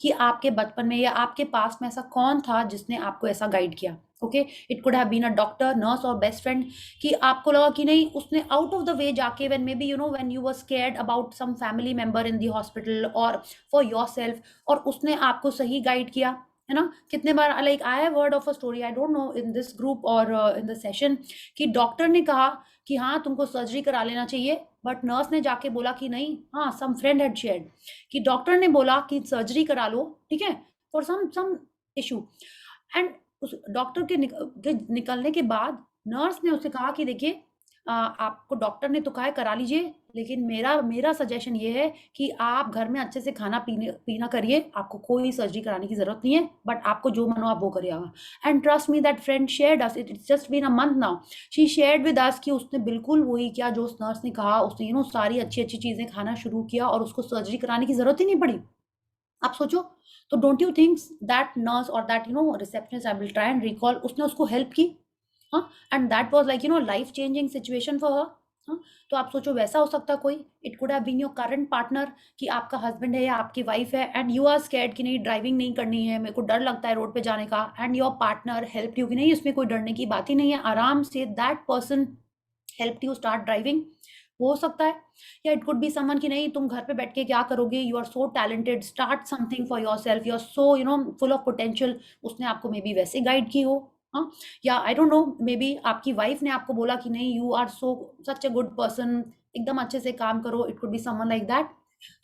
कि आपके बचपन में या आपके पास में ऐसा कौन था जिसने आपको ऐसा गाइड किया। Okay, it could have been a doctor, nurse और बेस्ट फ्रेंड, कि आपको लगा कि नहीं, उसने आउट ऑफ द वे जाके when maybe when you were scared about some family member in the hospital और फॉर योरसेल्फ, और उसने आपको सही गाइड किया, है ना? कितने बार like I have heard of a story, I don't know in this group और इन द सेशन, कि डॉक्टर ने कहा कि हाँ तुमको सर्जरी करा लेना चाहिए, बट नर्स ने जाके बोला कि नहीं, हाँ सम फ्रेंड हैड शेयर्ड कि डॉक्टर ने बोला कि सर्जरी करा लो, ठीक है, फॉर सम इशू, एंड उस डॉक्टर के निकलने के बाद नर्स ने उससे कहा कि देखिए आपको डॉक्टर ने तो कहा है करा लीजिए, लेकिन मेरा सजेशन ये है कि आप घर में अच्छे से खाना पीना करिए, आपको कोई सर्जरी कराने की जरूरत नहीं है, बट आपको जो मन हो आप वो करिएगा। And trust me that friend shared us, it's just been a month now, she shared with us कि उसने बिल्कुल वही किया जो उस नर्स ने कहा, उसने सारी अच्छी अच्छी चीजें खाना शुरू किया और उसको सर्जरी कराने की जरूरत ही नहीं पड़ी। आप सोचो, तो don't you think that nurse और that receptionist, I will try and recall, उसने उसको हेल्प की, हाँ, and that was like life changing situation for her, हाँ। तो आप सोचो वैसा हो सकता कोई, it could have been your current partner, कि आपका हस्बैंड है या आपकी वाइफ है एंड यू आर स्कैर्ड कि नहीं ड्राइविंग नहीं करनी है, मेरे को डर लगता है रोड पे जाने का, and your partner help you कि नहीं, इसमें कोई डरने की बात ही नहीं है, आराम say that person help you start driving, हो सकता है। या इट कुड बी समवन कि नहीं तुम घर पे बैठ के क्या करोगे, you are so talented, start something for yourself, you are so full of potential, उसने आपको मे बी वैसे गाइड की हो, हाँ। या I don't know, maybe आपकी वाइफ ने आपको बोला कि नहीं you are so such a good person, एकदम अच्छे से काम करो, it could be someone like that.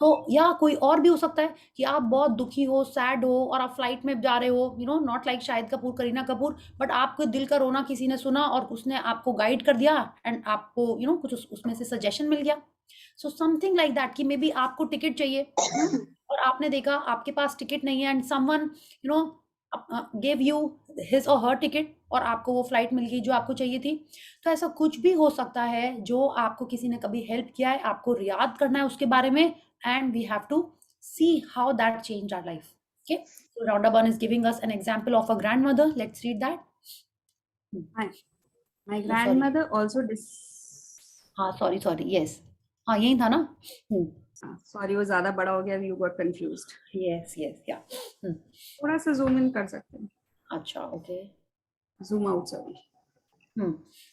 तो या कोई और भी हो सकता है कि आप बहुत दुखी हो, सैड हो और आप फ्लाइट में जा रहे हो, not like Shahid Kapoor, Kareena Kapoor, but आपको दिल का रोना किसी ने सुना और उसने आपको गाइड कर दिया एंड आपको कुछ उसमें से सजेशन मिल गया। सो समथिंग लाइक दैट कि मे बी आपको टिकट चाहिए, और आपने देखा आपके पास टिकट नहीं है and someone give you his और हर टिकट और आपको वो फ्लाइट मिल गई जो आपको चाहिए थी। तो ऐसा कुछ भी हो सकता है जो आपको किसी ने कभी हेल्प किया है, आपको याद करना है उसके बारे में, and we have to see how that changed our life. Okay, so Rhonda Byrne is giving us an example of a grandmother. Let's read that. My grandmother also sorry, yes, हाँ यही था ना। sorry वो ज्यादा बड़ा हो गया, you got confused. Yes, yeah. थोड़ा सा zoom in कर सकते हैं। अच्छा, okay. Zoom out, sorry.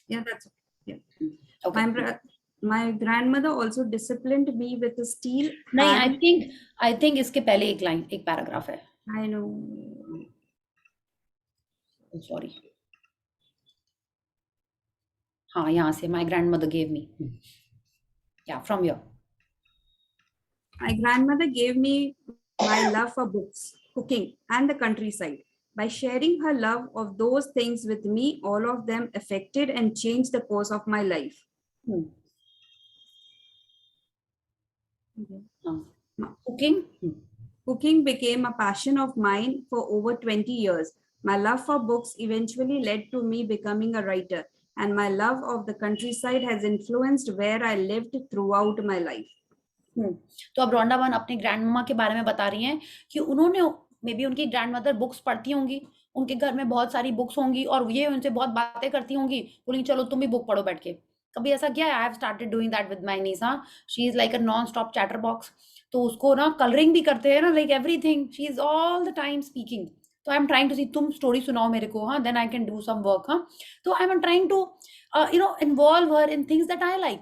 Yeah, that's okay. Yeah. Okay. My grandmother also disciplined me with a steel नहीं, hand. I think इसके पहले एक पैराग्राफ है। I know. Sorry. हाँ यहाँ से my grandmother gave me. Yeah, from here. My grandmother gave me my love for books, cooking, and the countryside. By sharing her love of those things with me, all of them affected and changed the course of my life. Cooking? Cooking became a passion of mine for over 20 years. My love for books eventually led to me becoming a writer, and my love of the countryside has influenced where I lived throughout my life. तो अब Rhonda Byrne अपनी ग्रैंडममा के बारे में बता रही हैं कि उन्होंने मे बी उनकी ग्रैंडमदर बुक्स पढ़ती होंगी, उनके घर में बहुत सारी बुक्स होंगी और ये उनसे बहुत बातें करती होंगी, बोलेंगी चलो तुम भी बुक पढ़ो बैठ के। कभी ऐसा किया है? I have started doing that with my niece. हाँ, she is like a non stop chatter box, तो उसको ना कलरिंग भी करते हैं ना, like everything, she is all the time speaking. तो I am trying to see, तुम स्टोरी सुनाओ मेरे को, हाँ, then I can do some work. हाँ, तो I am trying to involve her in things that I like.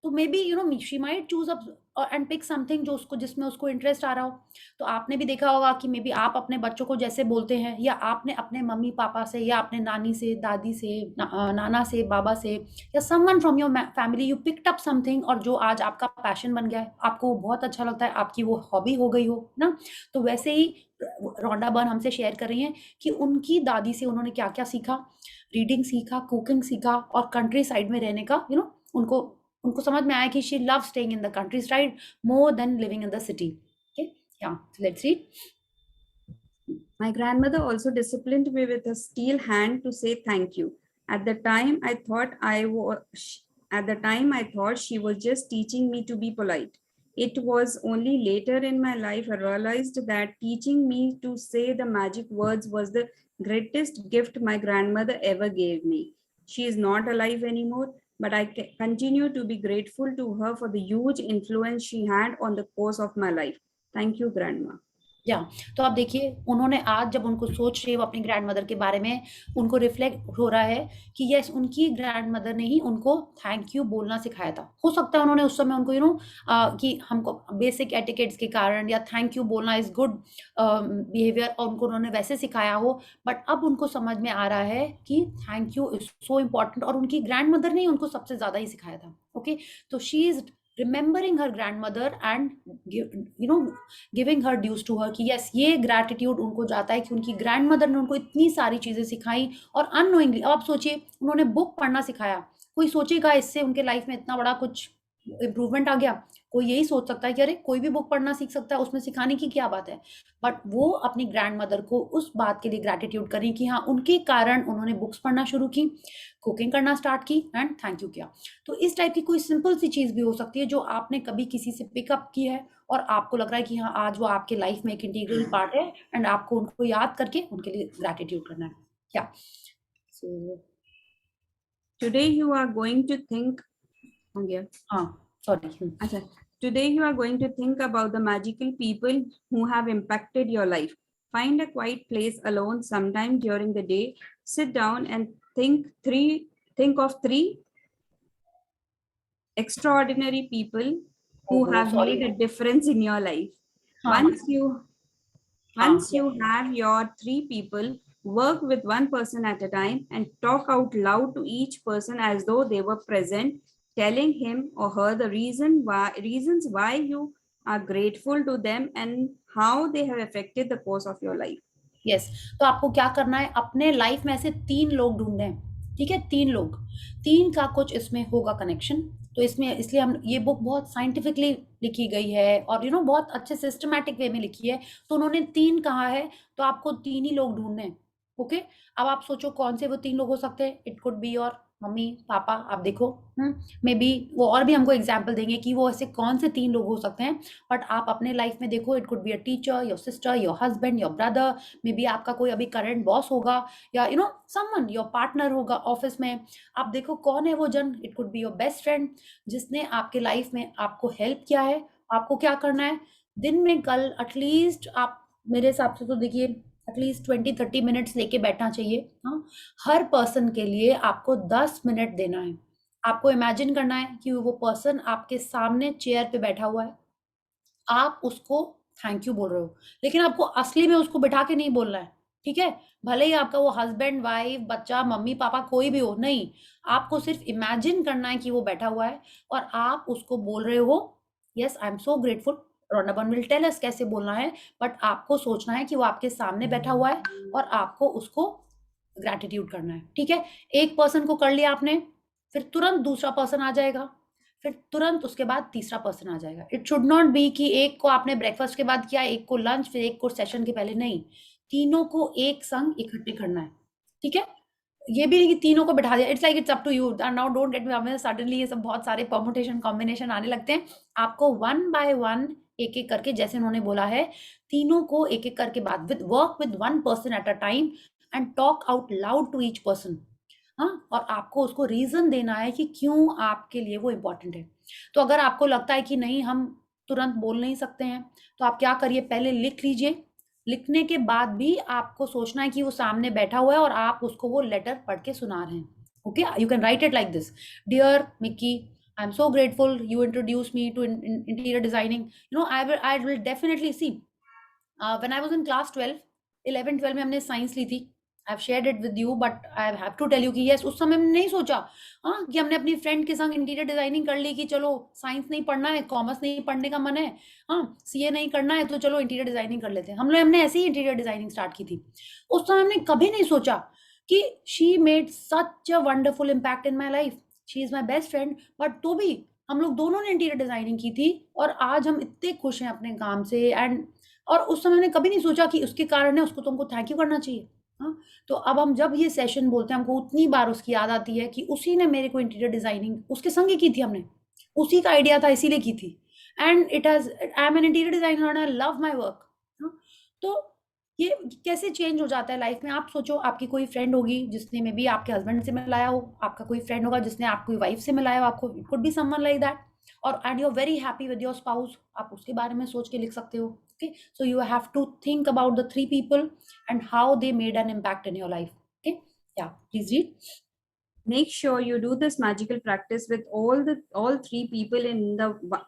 तो may be she might choose up and pick something जो उसको, जिसमें उसको इंटरेस्ट आ रहा हो। तो आपने भी देखा होगा कि मे बी आप अपने बच्चों को जैसे बोलते हैं, या आपने अपने मम्मी पापा से, या अपने नानी से, दादी से, नाना से, बाबा से, या someone from your family, you picked up something और जो आज आपका पैशन बन गया है, आपको बहुत अच्छा लगता है, आपकी वो हॉबी हो गई हो ना। तो वैसे ही रोंडा बर्न हमसे शेयर कर रही हैं कि उनकी दादी से उन्होंने क्या क्या सीखा, रीडिंग सीखा, कुकिंग सीखा, और कंट्री साइड में रहने का उनको समझ में आया कि she loves staying in the countryside more than living in the city. Okay, yeah, so let's read. My grandmother also disciplined me with a steel hand to say thank you. At the time, I thought she was just teaching me to be polite. It was only later in my life I realized that teaching me to say the magic words was the greatest gift my grandmother ever gave me. She is not alive anymore, but I continue to be grateful to her for the huge influence she had on the course of my life. Thank you, Grandma. या तो आप देखिए, उन्होंने आज जब उनको सोच रही है वो अपनी ग्रैंडमदर के बारे में, उनको रिफ्लेक्ट हो रहा है कि यस, उनकी ग्रैंडमदर ने ही उनको थैंक यू बोलना सिखाया था। हो सकता है उन्होंने उस समय उनको कि हमको बेसिक एटिकेट्स के कारण या थैंक यू बोलना इज गुड बिहेवियर, और उनको उन्होंने वैसे सिखाया हो, बट अब उनको समझ में आ रहा है कि thank you is so important, और उनकी ग्रैंडमदर ने ही उनको सबसे ज्यादा ही सिखाया था। ओके, तो she is remembering her grandmother and giving her dues to her, कि यस, ये ग्रैटिट्यूड उनको जाता है कि उनकी ग्रैंडमदर ने उनको इतनी सारी चीजें सिखाई। और अननोइंगली, अब आप सोचिए, उन्होंने बुक पढ़ना सिखाया, कोई सोचेगा इससे उनके लाइफ में इतना बड़ा कुछ इम्प्रूवमेंट आ गया? कोई यही सोच सकता है कि अरे कोई भी बुक पढ़ना सीख सकता है, उसमें सिखाने की क्या बात है। बट वो अपनी ग्रैंडमदर को उस बात के लिए ग्रैटिट्यूड करें कि हाँ, उनके कारण उन्होंने बुक्स पढ़ना शुरू की, कुकिंग करना स्टार्ट की एंड थैंक यू किया। तो इस टाइप की कोई सिंपल सी चीज भी हो सकती है जो आपने कभी किसी से पिकअप की है और आपको लग रहा है कि हाँ, आज वो आपके लाइफ में एक इंटीग्रल पार्ट है एंड आपको उनको याद करके उनके लिए ग्रैटिट्यूड करना है। क्या सो Today you are going to think. हाँ, sorry. Acha. Today you are going to think about the magical people who have impacted your life. Find a quiet place alone sometime during the day. Sit down and think of three extraordinary people who have sorry. made a difference in your life. हाँ Once you have your three people, work with one person at a time and talk out loud to each person as though they were present, telling him or her the reasons why you are grateful to them and how they have affected the course of your life. Yes, तो आपको क्या करना है, अपने life में ऐसे 3 लोग ढूंढने हैं, ठीक है? 3 लोग, 3 का कुछ इसमें होगा कनेक्शन। तो इसमें इसलिए हम, ये बुक बहुत साइंटिफिकली लिखी गई है और बहुत अच्छे सिस्टमैटिक वे में लिखी है। तो उन्होंने 3 कहा है, तो आपको 3 ही लोग ढूंढने हैं। ओके, अब आप सोचो कौन से वो 3 लोग हो सकते हैं। It could be your mummy papa, आप देखो, मे बी वो और भी हमको एग्जाम्पल देंगे कि वो ऐसे कौन से 3 लोग हो सकते हैं। बट आप अपने लाइफ में देखो, it could be a teacher, your sister, your husband, your brother, may be आपका कोई अभी करंट बॉस होगा, या समवन योर पार्टनर होगा ऑफिस में। आप देखो कौन है वो जन। It could be your best friend जिसने आपके लाइफ में आपको हेल्प किया है। आपको क्या करना है, दिन में कल एटलीस्ट आप, मेरे हिसाब से तो देखिए, एटलीस्ट 20-30 मिनट्स लेके बैठना चाहिए। हाँ, हर पर्सन के लिए आपको 10 मिनट देना है। आपको इमेजिन करना है कि वो पर्सन आपके सामने चेयर पे बैठा हुआ है, आप उसको थैंक यू बोल रहे हो, लेकिन आपको असली में उसको बिठा के नहीं बोलना है, ठीक है? भले ही आपका वो हस्बैंड, वाइफ, बच्चा, मम्मी पापा कोई भी हो, नहीं, आपको सिर्फ इमेजिन करना है कि वो बैठा हुआ है और आप उसको बोल रहे हो yes, I am so grateful. Rhonda Byrne will tell us कैसे बोलना है, बट आपको सोचना है कि वो आपके सामने बैठा हुआ है और आपको उसको ग्रैटिट्यूड करना है, ठीक है? एक पर्सन को कर लिया आपने, फिर तुरंत दूसरा पर्सन आ जाएगा, फिर तुरंत उसके बाद तीसरा पर्सन आ जाएगा। इट शुड नॉट बी कि एक को आपने ब्रेकफास्ट के बाद किया, एक को लंच, फिर एक को सेशन के पहले, नहीं, तीनों को एक संग इकट्ठे करना है, ठीक है? ये भी नहीं कि तीनों को बिठा दिया। It's like it's up to you. Now don't get me wrong, suddenly ये सब बहुत सारे परमुटेशन कॉम्बिनेशन आने लगते हैं। आपको वन बाय वन एक एक करके, जैसे उन्होंने बोला है, तीनों को एक एक करके बाद with work with one person at a time and talk out loud to each person. हाँ, और आपको उसको रीजन देना है कि क्यों आपके लिए वो इम्पोर्टेंट है। तो अगर आपको लगता है कि नहीं, हम तुरंत बोल नहीं सकते हैं, तो आप क्या करिए, पहले लिख लीजिए। लिखने के बाद भी आपको सोचना है कि वो सामने बैठा हुआ है और आप उसको वो लेटर पढ़ के सुना रहे हैं। Okay, you can write it like this: dear Mickey, I am so grateful you introduced me to interior designing. I will definitely see, when I was in class 11-12 में हमने साइंस ली थी। I have shared it with you, but I have to tell you कि yes, उस समय हमने नहीं सोचा कि हमने अपनी फ्रेंड के संग इंटीरियर डिजाइनिंग कर ली कि चलो साइंस नहीं पढ़ना है, कॉमर्स नहीं पढ़ने का मन है, सीए नहीं करना है, तो चलो इंटीरियर डिजाइनिंग कर लेते हैं। हमने ऐसे ही इंटीरियर डिजाइनिंग स्टार्ट की थी। उस समय हमने कभी नहीं सोचा कि she made such a wonderful impact in my life, she is my best friend, but तो भी हम लोग दोनों ने इंटीरियर डिजाइनिंग की थी और आज हम इतने खुश हैं अपने काम से। एंड और उस समय मैंने कभी नहीं सोचा कि उसके कारण है, उसको तुमको थैंक यू करना चाहिए। तो अब हम जब ये सेशन बोलते हैं, हमको उतनी बार उसकी याद आती है कि उसी ने मेरे को इंटीरियर डिजाइनिंग उसके संग ही की थी, हमने उसी का आइडिया था, इसीलिए की थी। And I am an interior designer and I love my work. तो ये कैसे चेंज हो जाता है लाइफ में। आप सोचो, आपकी कोई फ्रेंड होगी जिसने मे बी आपके हस्बैंड से मिलाया हो, आपका कोई फ्रेंड होगा जिसने आपकी वाइफ से मिलाया हो, आपको, it could be someone like that, और and you are very happy with your spouse, आप उसके बारे में सोच के लिख सकते हो। Okay, so you have to think about the 3 people and how they made an impact in your life. Okay, yeah, please read. Make sure you do this magical practice with all 3 people in the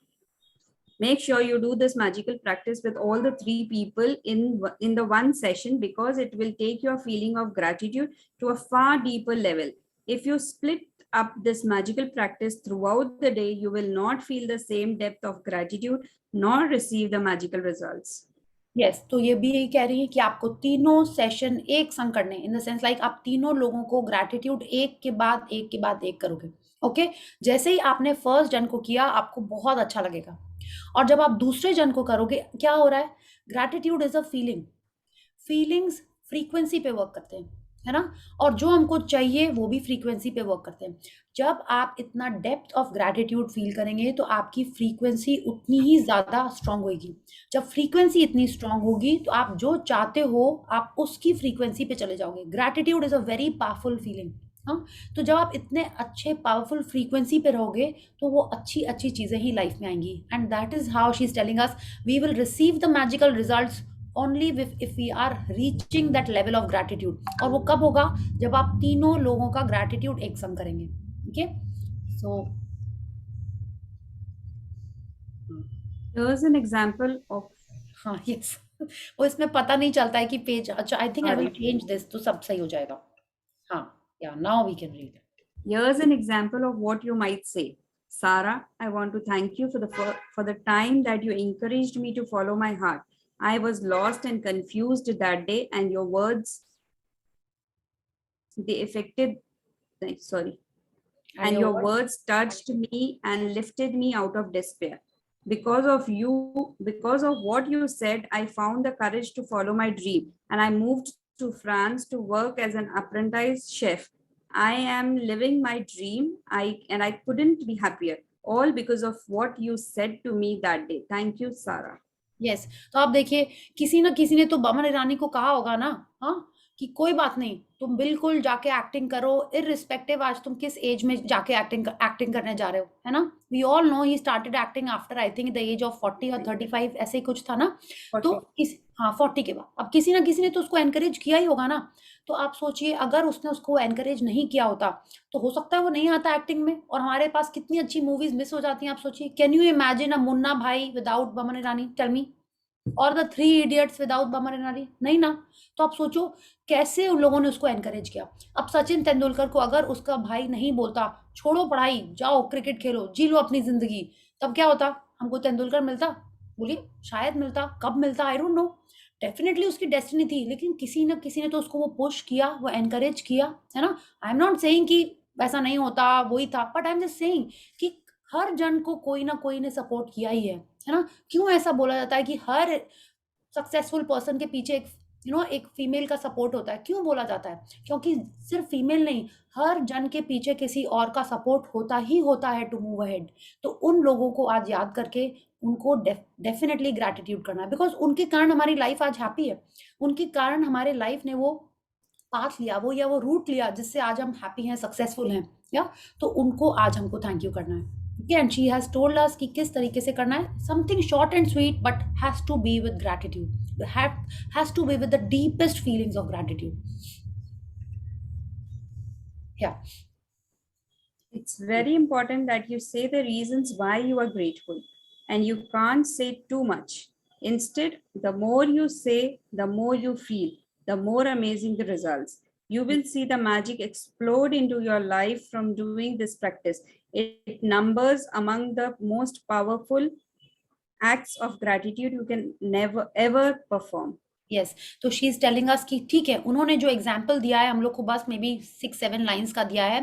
Make sure you do this magical practice with all the 3 people in the one session, because it will take your feeling of gratitude to a far deeper level. If you split up this magical practice throughout the day, you will not feel the same depth of gratitude nor receive the magical results. Yes, तो ये भी यही कह रही है कि आपको तीनों सेशन एक संग करने, इन द सेंस लाइक आप तीनों लोगों को ग्रैटिट्यूड एक के बाद एक के बाद एक करोगे. ओके, जैसे ही आपने फर्स्ट जन को किया आपको बहुत अच्छा लगेगा, और जब आप दूसरे जन को करोगे क्या हो रहा है, gratitude is a feeling, feelings frequency पे वर्क करते हैं, है ना, और जो हमको चाहिए वो भी फ्रीक्वेंसी पे वर्क करते हैं. जब आप इतना डेप्थ ऑफ ग्रैटिट्यूड फील करेंगे तो आपकी फ्रीक्वेंसी उतनी ही ज़्यादा स्ट्रांग होगी. जब फ्रीक्वेंसी इतनी स्ट्रांग होगी तो आप जो चाहते हो आप उसकी फ्रीक्वेंसी पे चले जाओगे. Gratitude is a very powerful feeling. हाँ, तो जब आप इतने अच्छे पावरफुल फ्रीक्वेंसी पे रहोगे तो वो अच्छी अच्छी चीज़ें ही लाइफ में आएंगी. And that is how she is telling us we will receive the magical results only if we are reaching that level of gratitude. और वो कब होगा, जब आप तीनों लोगों का gratitude एक संग करेंगे. Okay, so Here's an example of हाँ, yes, वो इसमें पता नहीं चलता है कि पेज, अच्छा I think I will change this तो सब सही हो जाएगा. हाँ, yeah, now we can read. Here's an example of what you might say. Sarah, I want to thank you for the time that you encouraged me to follow my heart. I was lost and confused that day, and your words, they affected, sorry, and your words touched me and lifted me out of despair. Because of you, because of what you said, I found the courage to follow my dream, and I moved to France to work as an apprentice chef. I am living my dream, and I couldn't be happier, all because of what you said to me that day. Thank you, Sarah. Yes, तो आप देखिए किसी ना किसी ने तो बमन ईरानी को कहा होगा ना, हाँ, कि कोई बात नहीं, तुम बिल्कुल जाके एक्टिंग करो, इररिस्पेक्टिव आज तुम किस एज में जाके एक्टिंग करने जा रहे हो, है ना. We all know he started acting after I think the age of 40 और 35 ऐसे ही कुछ था ना. 40. तो हाँ 40 के बाद अब किसी ना किसी ने तो उसको एनकरेज किया ही होगा ना. तो आप सोचिए अगर उसने उसको एनकरेज नहीं किया होता तो हो सकता है वो नहीं आता एक्टिंग में, और हमारे पास कितनी अच्छी मूवीज मिस हो जाती हैं. आप सोचिए, can you imagine a Munna भाई without Boman Irani, tell me, और the 3 idiots without Boman Irani, नहीं ना. तो आप सोचो कैसे उन लोगों ने उसको एनकरेज किया. अब सचिन तेंदुलकर को अगर उसका भाई नहीं बोलता छोड़ो पढ़ाई जाओ क्रिकेट खेलो जी लो अपनी जिंदगी, तब क्या होता, हमको तेंदुलकर मिलता, बोलिए शायद मिलता, कब मिलता आई डोंट नो. डेफिनेटली उसकी डेस्टिनी थी, लेकिन किसी न किसी ने तो उसको वो पुश किया, वो एनकरेज किया, है ना. आई एम नॉट सेइंग कि वैसा नहीं होता, वही था, but I am just saying कि हर जन को कोई ना कोई ने सपोर्ट किया ही है ना. क्यों ऐसा बोला जाता है कि हर सक्सेसफुल पर्सन के पीछे एक एक फीमेल का सपोर्ट होता है, क्यों बोला जाता है, क्योंकि सिर्फ फीमेल नहीं, हर जन के पीछे किसी और का सपोर्ट होता ही होता है टू मूव अहेड. तो उन लोगों को आज याद करके उनको डेफिनेटली ग्रैटिट्यूड करना है, बिकॉज उनके कारण हमारी लाइफ आज हैप्पी है, उनके कारण हमारे लाइफ ने वो पाथ लिया, वो रूट लिया जिससे आज हम हैप्पी हैं, सक्सेसफुल हैं, या तो उनको आज हमको थैंक यू करना है. And she has told us कि किस तरीके से करना है, something short and sweet but has to be with gratitude, has to be with the deepest feelings of gratitude. Yeah, It's very important that you say the reasons why you are grateful, and you can't say too much. Instead, the more you say, the more you feel, the more amazing the results. You will see the magic explode into your life from doing this practice. It numbers among the most powerful acts of gratitude you can never ever perform. yes, तो she is telling us कि ठीक है, उन्होंने जो example दिया है हम लोग को बस मे बी 6-7 लाइन्स का दिया है,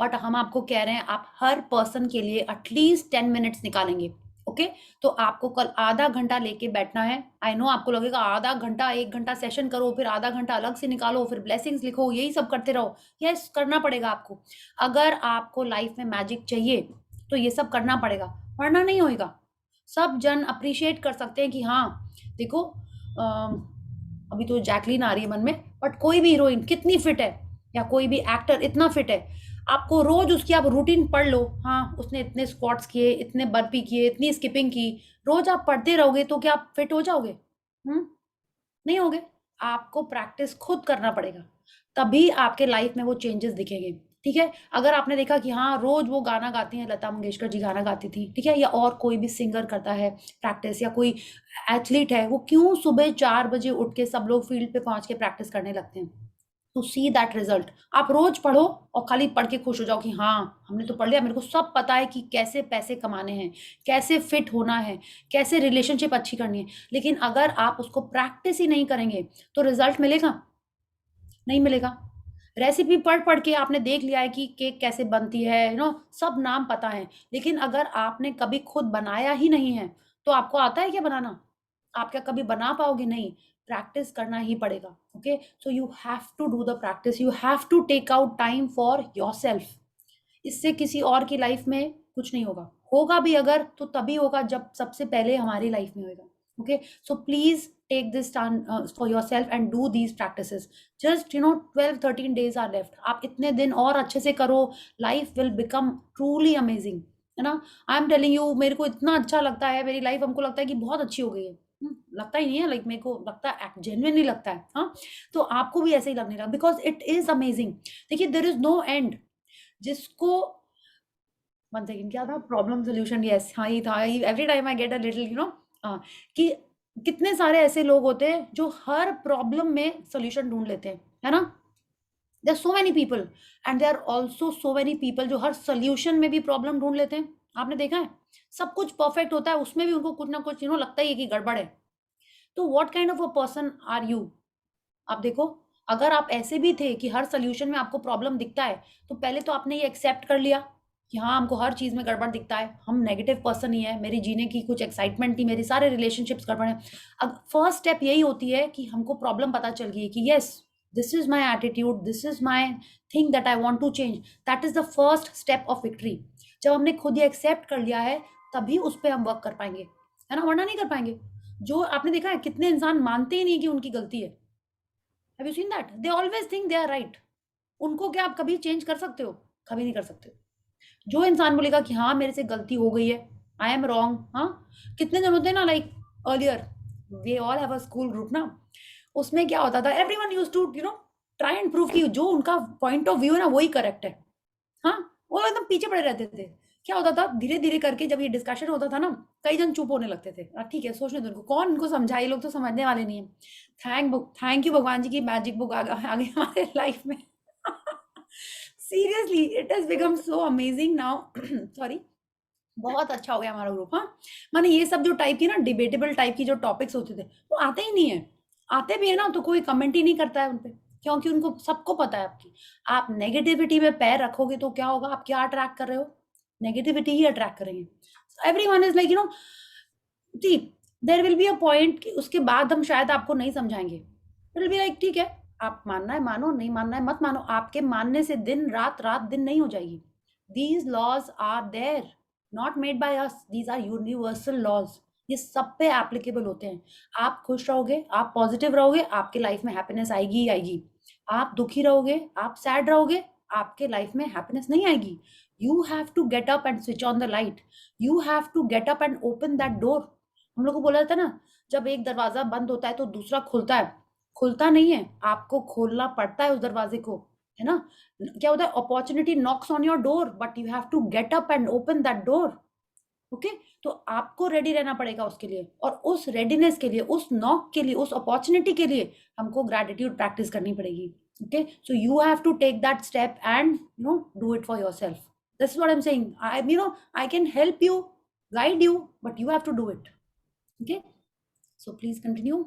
बट हम आपको कह रहे हैं आप हर पर्सन के लिए एटलीस्ट 10 मिनट्स निकालेंगे. ओके, तो आपको कल आधा घंटा लेके बैठना है. आई नो आपको लगेगा आधा घंटा 1 घंटा सेशन करो, फिर आधा घंटा अलग से निकालो, फिर ब्लेसिंग्स लिखो, यही सब करते रहो. यस, करना पड़ेगा आपको. अगर आपको लाइफ में मैजिक चाहिए तो ये सब करना पड़ेगा, वरना नहीं होएगा. सब जन अप्रिशिएट कर सकते हैं कि हाँ देखो अभी तो जैकलीन आ रही है मन में, बट कोई भी हीरोइन कितनी फिट है या कोई भी एक्टर इतना फिट है, आपको रोज उसकी आप रूटीन पढ़ लो, हाँ उसने इतने स्क्वाट्स किए, इतने बर्पी किए, इतनी स्किपिंग की, रोज आप पढ़ते रहोगे तो क्या आप फिट हो जाओगे? नहीं होगे। आपको प्रैक्टिस खुद करना पड़ेगा, तभी आपके लाइफ में वो चेंजेस दिखेंगे। ठीक है, अगर आपने देखा कि हाँ रोज वो गाना गाती हैं, लता मंगेशकर जी गाना गाती थी, ठीक है, या और कोई भी सिंगर करता है प्रैक्टिस, या कोई एथलीट है, वो क्यों सुबह 4 बजे उठ के सब लोग फील्ड पे पहुंच के प्रैक्टिस करने लगते हैं, टू सी दैट रिजल्ट। आप रोज पढ़ो और खाली पढ़ के खुश हो जाओ कि हाँ हमने तो पढ़ लिया, मेरे को सब पता है कि कैसे पैसे कमाने हैं, कैसे फिट होना है, कैसे रिलेशनशिप अच्छी करनी है। लेकिन अगर आप उसको प्रैक्टिस ही नहीं करेंगे तो रिजल्ट मिलेगा नहीं मिलेगा। रेसिपी पढ़ पढ़ के आपने देख लिया है कि केक कैसे बनती है, यू नो, सब नाम पता है, लेकिन अगर आपने कभी खुद बनाया ही नहीं है तो आपको आता है क्या बनाना? आप क्या कभी बना पाओगे? नहीं, प्रैक्टिस करना ही पड़ेगा। Okay, so you have to do the practice, you have to take out time for yourself. इससे किसी और की लाइफ में कुछ नहीं होगा, होगा भी अगर तो तभी होगा जब सबसे पहले हमारी लाइफ में होगा। Okay, so please take this time for yourself and do these practices. Just 12-13 days are left. आप इतने दिन और अच्छे से करो, life will become truly amazing, है ना? आई एम टेलिंग यू, मेरे को इतना अच्छा लगता है, मेरी लाइफ हमको लगता है कि बहुत अच्छी हो गई है। लगता ही नहीं है, लाइक मेरे को लगता है जेन्युइनली लगता है। हाँ, तो आपको भी ऐसे ही लगने लगा, बिकॉज इट इज अमेजिंग। देखिए, देयर इज नो एंड। जिसको वन सेकेंड, क्या था? प्रॉब्लम सोल्यूशन, यस, हाँ ही था। Every time I get a little कि कितने सारे ऐसे लोग होते हैं जो हर प्रॉब्लम में सोल्यूशन ढूंढ लेते हैं, है ना? There so many people and there also so many people जो हर सोल्यूशन में भी प्रॉब्लम ढूंढ लेते हैं। आपने देखा है, सब कुछ परफेक्ट होता है, उसमें भी उनको कुछ ना कुछ लगता ही है कि गड़बड़ है। तो what kind of a person are you? आप देखो, अगर आप ऐसे भी थे कि हर सोल्यूशन में आपको प्रॉब्लम दिखता है, तो पहले तो आपने ये एक्सेप्ट कर लिया कि हाँ हमको हर चीज में गड़बड़ दिखता है, हम नेगेटिव पर्सन ही है, मेरी जीने की कुछ एक्साइटमेंट थी, मेरे सारे रिलेशनशिप्स गड़बड़ है। अब फर्स्ट स्टेप यही होती है कि हमको प्रॉब्लम पता चल गई कि yes, this is my attitude, this is my thing that I want to change. That is the first step of victory. जब हमने खुद ये एक्सेप्ट कर लिया है तभी उस पर हम वर्क कर पाएंगे, है ना? वरना नहीं कर पाएंगे। जो आपने देखा है, कितने इंसान मानते ही नहीं कि उनकी गलती है। Have you seen that? They always think they are right. उनको क्या आप कभी चेंज कर सकते हो? कभी नहीं कर सकते। जो इंसान बोलेगा कि हाँ मेरे से गलती हो गई है, आई एम रॉन्ग, हाँ, कितने जन होते हैं ना, like earlier we all have a school group ना, उसमें क्या होता था, everyone used to try and prove कि जो उनका पॉइंट ऑफ व्यू है ना वही करेक्ट है। हाँ, वो एकदम पीछे पड़े रहते थे। क्या होता था, धीरे धीरे करके जब ये डिस्कशन होता था ना, कई जन चुप होने लगते थे। ठीक है, सोचने दो, इनको कौन इनको समझाए, ये लोग तो समझने वाले नहीं है। थैंक यू भगवान जी की मैजिक बुक आ गई हमारे लाइफ में। Seriously it has become so amazing now. Sorry, बहुत अच्छा हो गया हमारा ग्रुप। हाँ, माने ये सब जो टाइप की ना डिबेटेबल टाइप की जो टॉपिक्स होते थे वो आते ही नहीं है। आते भी है ना तो कोई कमेंट ही नहीं करता है उनपे, क्योंकि उनको सबको पता है आपकी। आप नेगेटिविटी में पैर रखोगे तो क्या होगा? आप क्या अट्रैक्ट कर रहे हो? नेगेटिविटी ही अट्रैक्ट करेंगे। Everyone is like see, there will be a point, उसके बाद हम शायद आपको नहीं समझाएंगे। इट विल बी लाइक ठीक है, आप मानना है मानो, नहीं मानना है मत मानो। आपके मानने से दिन रात, रात दिन नहीं हो जाएगी। These laws are there, not made by us. These are universal laws. ये सब पे एप्लीकेबल होते हैं। आप खुश रहोगे, आप पॉजिटिव रहोगे, आपके लाइफ में हैप्पीनेस आएगी ही आएगी। आप दुखी रहोगे, आप सैड रहोगे, आपके लाइफ में हैप्पीनेस नहीं आएगी। You have to get up and switch on the light. You have to get up and open that door. हम लोग को बोला जाता है ना, जब एक दरवाजा बंद होता है तो दूसरा खुलता है। खुलता नहीं है, आपको खोलना पड़ता है उस दरवाजे को, है ना? क्या होता है, opportunity knocks on your door but you have to get up and open that door. Okay, तो आपको रेडी रहना पड़ेगा उसके लिए, और उस रेडीनेस के लिए, उस नॉक के लिए, उस अपॉर्चुनिटी के लिए हमको ग्रेटिट्यूड प्रैक्टिस करनी पड़ेगी। Okay, so you have to take that step and do it for yourself. This is what I am saying. I can help you, guide you, but you have to do it. Okay, so please continue.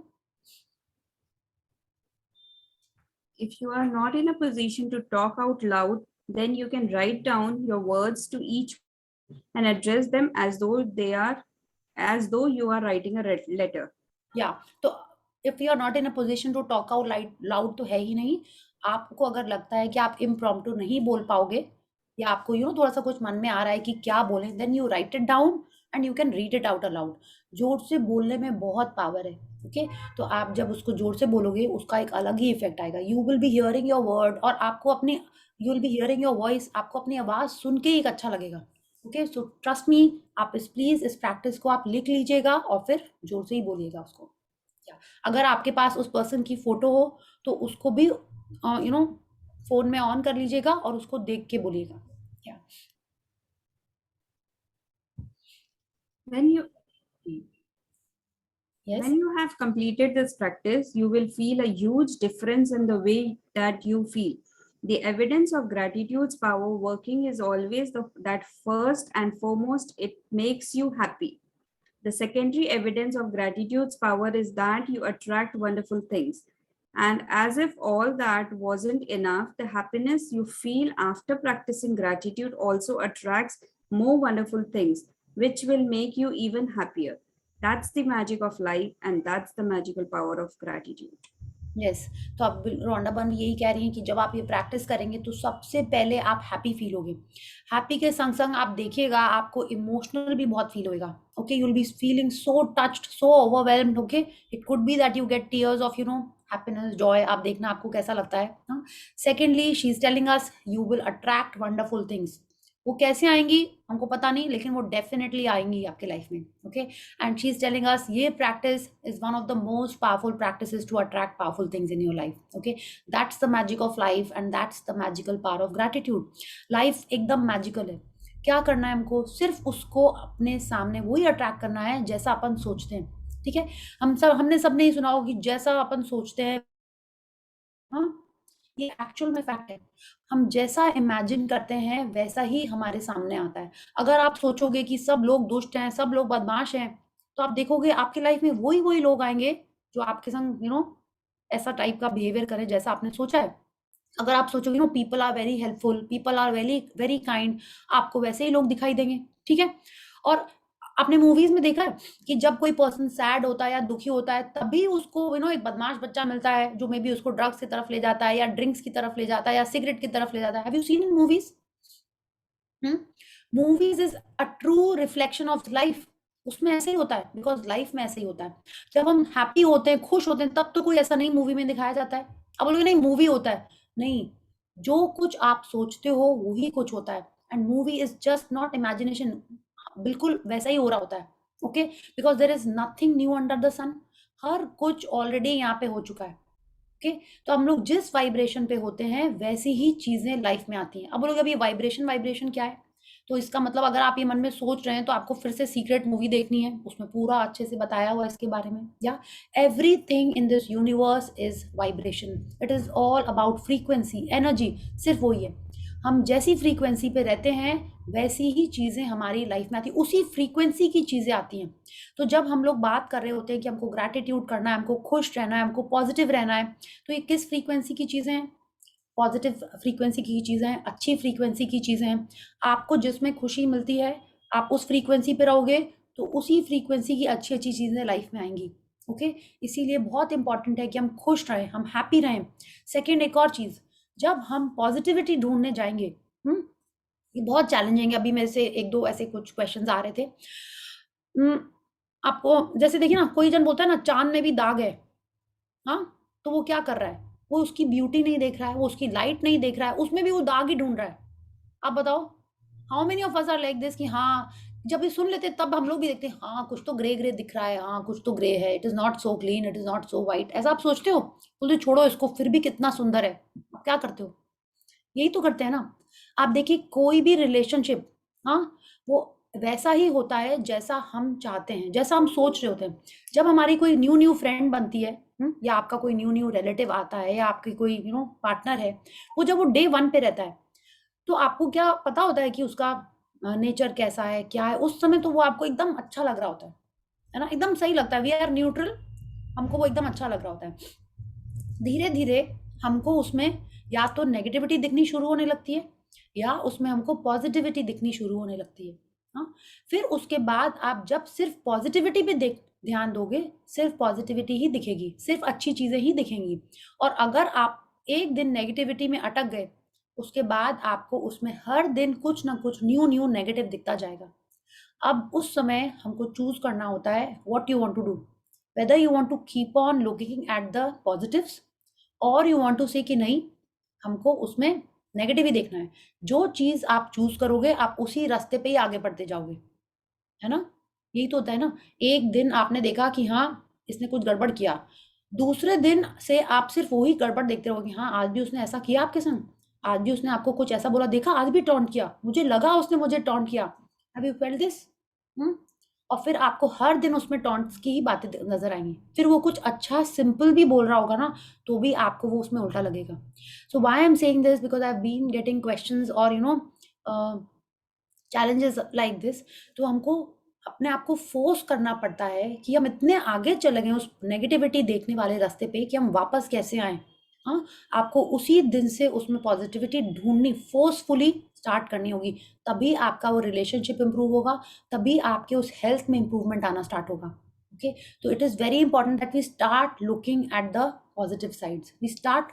If you are not in a position to talk out loud, then you can write down your words to each and address them as though you are writing a letter. Yeah, तो if you are not in a position to talk out loud तो है ही नहीं। आपको अगर लगता है कि आप impromptu नहीं बोल पाओगे, या आपको थोड़ा सा कुछ मन में आ रहा है कि क्या बोलें, then you write it down and you can read it out aloud. जोर से बोलने में बहुत पावर है। ओके, तो आप जब उसको जोर से बोलोगे उसका एक अलग ही इफेक्ट आएगा। You will be hearing your word, और आपको अपनी you will be hearing your voice, आपको अपनी आवाज़ सुन के ही एक अच्छा लगेगा। ओके, सो ट्रस्ट मी, आप प्लीज़ इस प्रैक्टिस को आप लिख लीजिएगा और फिर जोर से ही बोलिएगा उसको। अगर आपके पास उस पर्सन की फोटो हो तो उसको भी फोन में ऑन कर लीजिएगा और उसको देख के बोलिएगा। When you yes When you have completed this practice, you will feel a huge difference in the way that you feel. The evidence of gratitude's power working is always that first and foremost, it makes you happy. The secondary evidence of gratitude's power is that you attract wonderful things. And as if all that wasn't enough, the happiness you feel after practicing gratitude also attracts more wonderful things, which will make you even happier. That's the magic of life, and that's the magical power of gratitude. Yes तो आप रोंडा बन यही कह रही हैं कि जब आप ये प्रैक्टिस करेंगे तो सबसे पहले आप हैप्पी फील होगे। हैप्पी के संग संग आप देखिएगा आपको इमोशनल भी बहुत फील होएगा। Okay, you will be feeling so touched, so overwhelmed. Okay, it could be that you get tears of happiness, Joy. आप देखना आपको कैसा लगता है। Secondly, she is telling us you will attract wonderful things. वो कैसे आएंगी हमको पता नहीं, लेकिन वो डेफिनेटली आएंगी आपके लाइफ में। Okay, and she is telling us ये practice is one of the most powerful practices to attract powerful things in your life. Okay, that's the magic of life and that's the magical power of gratitude. Life एकदम magical है। क्या करना है हमको? सिर्फ उसको अपने सामने वही अट्रैक्ट करना है जैसा अपन सोचते हैं। ठीक है, हमने सबने ही सुना होगा कि जैसा अपन सोचते हैं, हाँ, ये एक्चुअल में फैक्ट है। हम जैसा इमेजिन करते हैं वैसा ही हमारे सामने आता है। अगर आप सोचोगे कि सब लोग दुष्ट हैं, सब लोग बदमाश हैं, तो आप देखोगे आपके लाइफ में वही लोग आएंगे जो आपके संग ऐसा टाइप का बिहेवियर करें जैसा आपने सोचा है। अगर आप सोचोगे people are very helpful, people are very very kind, आपको वैसे ही लोग दिखाई देंगे। ठीक है, और आपने मूवीज में देखा है कि जब कोई पर्सन सैड होता है या दुखी होता है तभी उसको एक बदमाश बच्चा मिलता है जो मे बी उसको ड्रग्स की तरफ ले जाता है या ड्रिंक्स की तरफ ले जाता है या सिगरेट की तरफ ले जाता है। Have you seen in movies? Movies is a true reflection of life. उसमें ऐसे ही होता है, बिकॉज लाइफ में ऐसे ही होता है। जब हम हैप्पी होते हैं, खुश होते हैं, तब तो कोई ऐसा नहीं मूवी में दिखाया जाता है। अब बोलोगे नहीं मूवी होता है, नहीं, जो कुछ आप सोचते हो वही कुछ होता है। And movie is just not imagination, बिल्कुल वैसा ही हो रहा होता है। Okay, because there is nothing new under the sun. हर कुछ ऑलरेडी यहाँ पे हो चुका है। ओके, तो हम लोग जिस वाइब्रेशन पे होते हैं वैसी ही चीजें लाइफ में आती हैं। अब लोग अभी वाइब्रेशन क्या है? तो इसका मतलब अगर आप ये मन में सोच रहे हैं तो आपको फिर से सीक्रेट मूवी देखनी है, उसमें पूरा अच्छे से बताया हुआ है इसके बारे में। या everything in this universe is vibration, it is all about frequency, energy. सिर्फ वही है, हम जैसी फ्रीक्वेंसी पे रहते हैं वैसी ही चीज़ें हमारी लाइफ में आती हैं, उसी फ्रीक्वेंसी की चीज़ें आती हैं। तो जब हम लोग बात कर रहे होते हैं कि हमको ग्रैटिट्यूड करना है, हमको खुश रहना है, हमको पॉजिटिव रहना है, तो ये किस फ्रीक्वेंसी की चीज़ें हैं? पॉजिटिव फ्रीक्वेंसी की चीज़ें हैं, अच्छी फ्रीक्वेंसी की चीज़ें हैं। आपको जिसमें खुशी मिलती है आप उस फ्रीक्वेंसी पे रहोगे तो उसी फ्रीक्वेंसी की अच्छी अच्छी चीज़ें लाइफ में आएंगी। ओके, इसीलिए बहुत इंपॉर्टेंट है कि हम खुश रहें, हम हैप्पी रहें। सेकेंड, एक और चीज़, जब हम पॉजिटिविटी ढूंढने जाएंगे, ये बहुत चैलेंजिंग है। अभी मेरे से एक दो ऐसे कुछ क्वेश्चंस आ रहे थे। आपको जैसे देखिए ना, कोई जन बोलता है ना चांद में भी दाग है, हाँ, तो वो क्या कर रहा है? वो उसकी ब्यूटी नहीं देख रहा है, वो उसकी लाइट नहीं देख रहा है, उसमें भी वो दाग ही ढूंढ रहा है। आप बताओ, how many of us are like this कि हाँ, जब ये सुन लेते तब हम लोग भी देखते हैं, हाँ कुछ तो ग्रे ग्रे दिख रहा है, हाँ कुछ तो ग्रे है, it is not so clean, it is not so white. ऐसा आप सोचते हो? बोलते छोड़ो इसको, फिर भी कितना सुंदर है। आप क्या करते हो? यही तो करते हैं ना। आप देखिए कोई भी रिलेशनशिप, हाँ, वो वैसा ही होता है जैसा हम चाहते हैं, जैसा हम सोच रहे होते हैं। जब हमारी कोई न्यू फ्रेंड बनती है, या आपका कोई न्यू रिलेटिव आता है, या आपकी कोई पार्टनर है, वो जब वो डे 1 पे रहता है तो आपको क्या पता होता है कि उसका नेचर कैसा है, क्या है? उस समय तो वो आपको एकदम अच्छा लग रहा होता है ना, एकदम सही लगता है, वी आर न्यूट्रल, हमको वो एकदम अच्छा लग रहा होता है। धीरे धीरे हमको उसमें या तो नेगेटिविटी दिखनी शुरू होने लगती है या उसमें हमको पॉजिटिविटी दिखनी शुरू होने लगती है। हाँ, फिर उसके बाद आप जब सिर्फ पॉजिटिविटी पे ध्यान दोगे, सिर्फ पॉजिटिविटी ही दिखेगी, सिर्फ अच्छी चीजें ही दिखेंगी। और अगर आप एक दिन नेगेटिविटी में अटक गए, उसके बाद आपको उसमें हर दिन कुछ ना कुछ न्यू नेगेटिव दिखता जाएगा। अब उस समय हमको चूज करना होता है what you want to do, whether you want to keep on looking at the positives और यू वांट टू से कि नहीं, हमको उसमें नेगेटिव ही देखना है। जो चीज आप चूज करोगे आप उसी रास्ते पे ही आगे बढ़ते जाओगे, है ना। यही तो होता है ना। एक दिन आपने देखा कि हाँ इसने कुछ गड़बड़ किया, दूसरे दिन से आप सिर्फ वही गड़बड़ देखते रहोगे, हाँ आज भी उसने ऐसा किया आपके संग, आज भी उसने आपको कुछ ऐसा बोला, देखा आज भी टॉन्ट किया, मुझे लगा उसने मुझे टॉन्ट किया, हैव यू फेल्ट दिस? और फिर आपको हर दिन उसमें टॉन्ट्स की ही बातें नजर आएंगी, फिर वो कुछ अच्छा सिंपल भी बोल रहा होगा ना तो भी आपको वो उसमें उल्टा लगेगा. So why I am saying this, because I have been getting questions और you know challenges like this. तो हमको अपने आप को फोर्स करना पड़ता है कि हम इतने आगे चले गए उस नेगेटिविटी देखने वाले रास्ते पे कि हम वापस कैसे आए. हाँ, आपको उसी दिन से उसमें पॉजिटिविटी ढूंढनी, फोर्सफुली स्टार्ट करनी होगी, तभी आपका वो रिलेशनशिप इंप्रूव होगा, तभी आपके उस हेल्थ में इंप्रूवमेंट आना स्टार्ट होगा. ओके, तो it is very important that we start looking at the positive sides. We start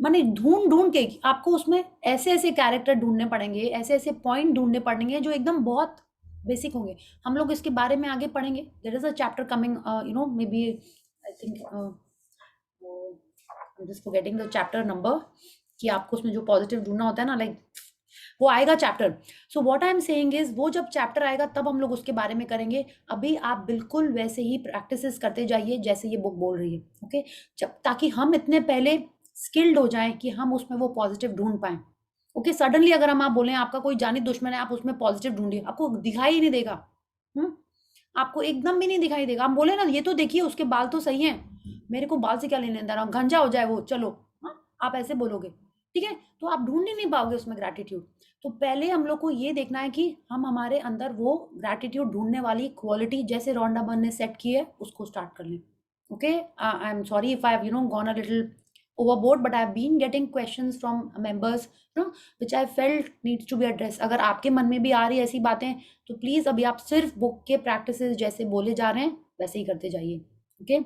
माने ढूंढ के आपको उसमें ऐसे ऐसे कैरेक्टर ढूंढने पड़ेंगे, ऐसे ऐसे पॉइंट ढूंढने पड़ेंगे जो एकदम बहुत बेसिक होंगे. हम लोग इसके बारे में आगे पढ़ेंगे. There is a chapter coming, you know maybe I think I'm just forgetting the chapter number, कि आपको उसमें जो पॉजिटिव ढूंढना होता है ना, लाइक वो आएगा chapter. So what I am saying is, वो जब चैप्टर आएगा तब हम लोग उसके बारे में करेंगे. अभी आप बिल्कुल वैसे ही प्रैक्टिसेस करते जाइए जैसे ये बुक बोल रही है. ओके, जब ताकि हम इतने पहले स्किल्ड हो जाएं कि हम उसमें वो पॉजिटिव ढूंढ पाएं. ओके, सडनली अगर हम आप बोले आपका कोई जानी दुश्मन है, आप उसमें पॉजिटिव ढूंढिए, आपको दिखाई ही नहीं देगा. आपको एकदम भी नहीं दिखाई देगा. हम बोले ना ये तो देखिए उसके बाल तो सही हैं, मेरे को बाल से क्या लेने देना, गंजा हो जाए वो, चलो. हाँ, आप ऐसे बोलोगे, ठीक है, तो आप ढूंढ ही नहीं पाओगे उसमें ग्रैटिट्यूड. तो पहले हम लोग को ये देखना है कि हम हमारे अंदर वो ग्रैटिट्यूड ढूंढने वाली क्वालिटी जैसे रोंडा बर्न ने सेट की है उसको स्टार्ट कर लें. Okay, I am sorry if I have gone a little overboard, but I've been getting questions from members, which I felt needs to be addressed. अगर आपके मन में भी आ रही है ऐसी बातें तो प्लीज अभी आप सिर्फ बुक के प्रैक्टिसेस जैसे बोले जा रहे हैं वैसे ही करते जाइए. Okay,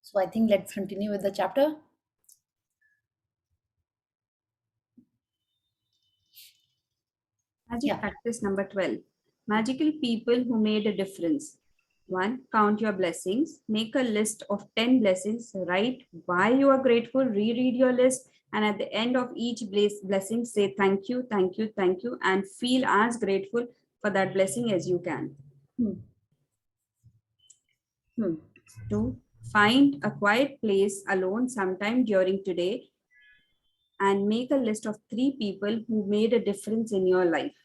so I think let's continue with the chapter. Magic practice number 12. Magical people who made a difference. 1. Count your blessings. Make a list of 10 blessings. Write why you are grateful. Reread your list. And at the end of each blessing, say thank you, thank you, thank you. And feel as grateful for that blessing as you can. 2. Find a quiet place alone sometime during today and make a list of 3 people who made a difference in your life.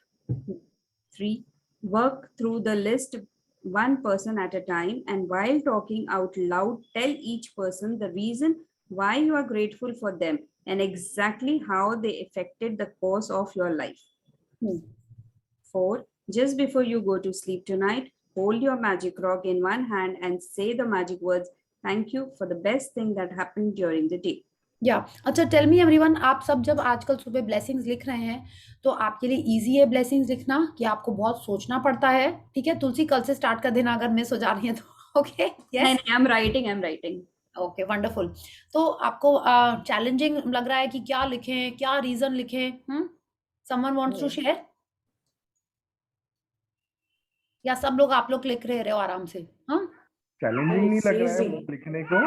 3. Work through the list one person at a time, and while talking out loud, tell each person the reason why you are grateful for them and exactly how they affected the course of your life. 4. Just before you go to sleep tonight, hold your magic rock in one hand and say the magic words, thank you for the best thing that happened during the day. अच्छा, tell me everyone, आप सब जब आजकल सुबह blessings लिख रहे हैं तो आपके लिए इजी है ब्लेसिंग्स लिखना कि आपको बहुत सोचना पड़ता है? ठीक है, तुलसी कल से स्टार्ट कर देना अगर मिस हो जा रही है तो. Okay, yes, I'm writing. Okay, wonderful. तो आपको चैलेंजिंग लग रहा है कि क्या लिखें, क्या रीजन लिखें? समवन वांट्स टू शेयर, या सब लोग आप लोग लिख रहे हो आराम से? हाँ, चैलेंजिंग नहीं लग रहा है Easy. लिखने को,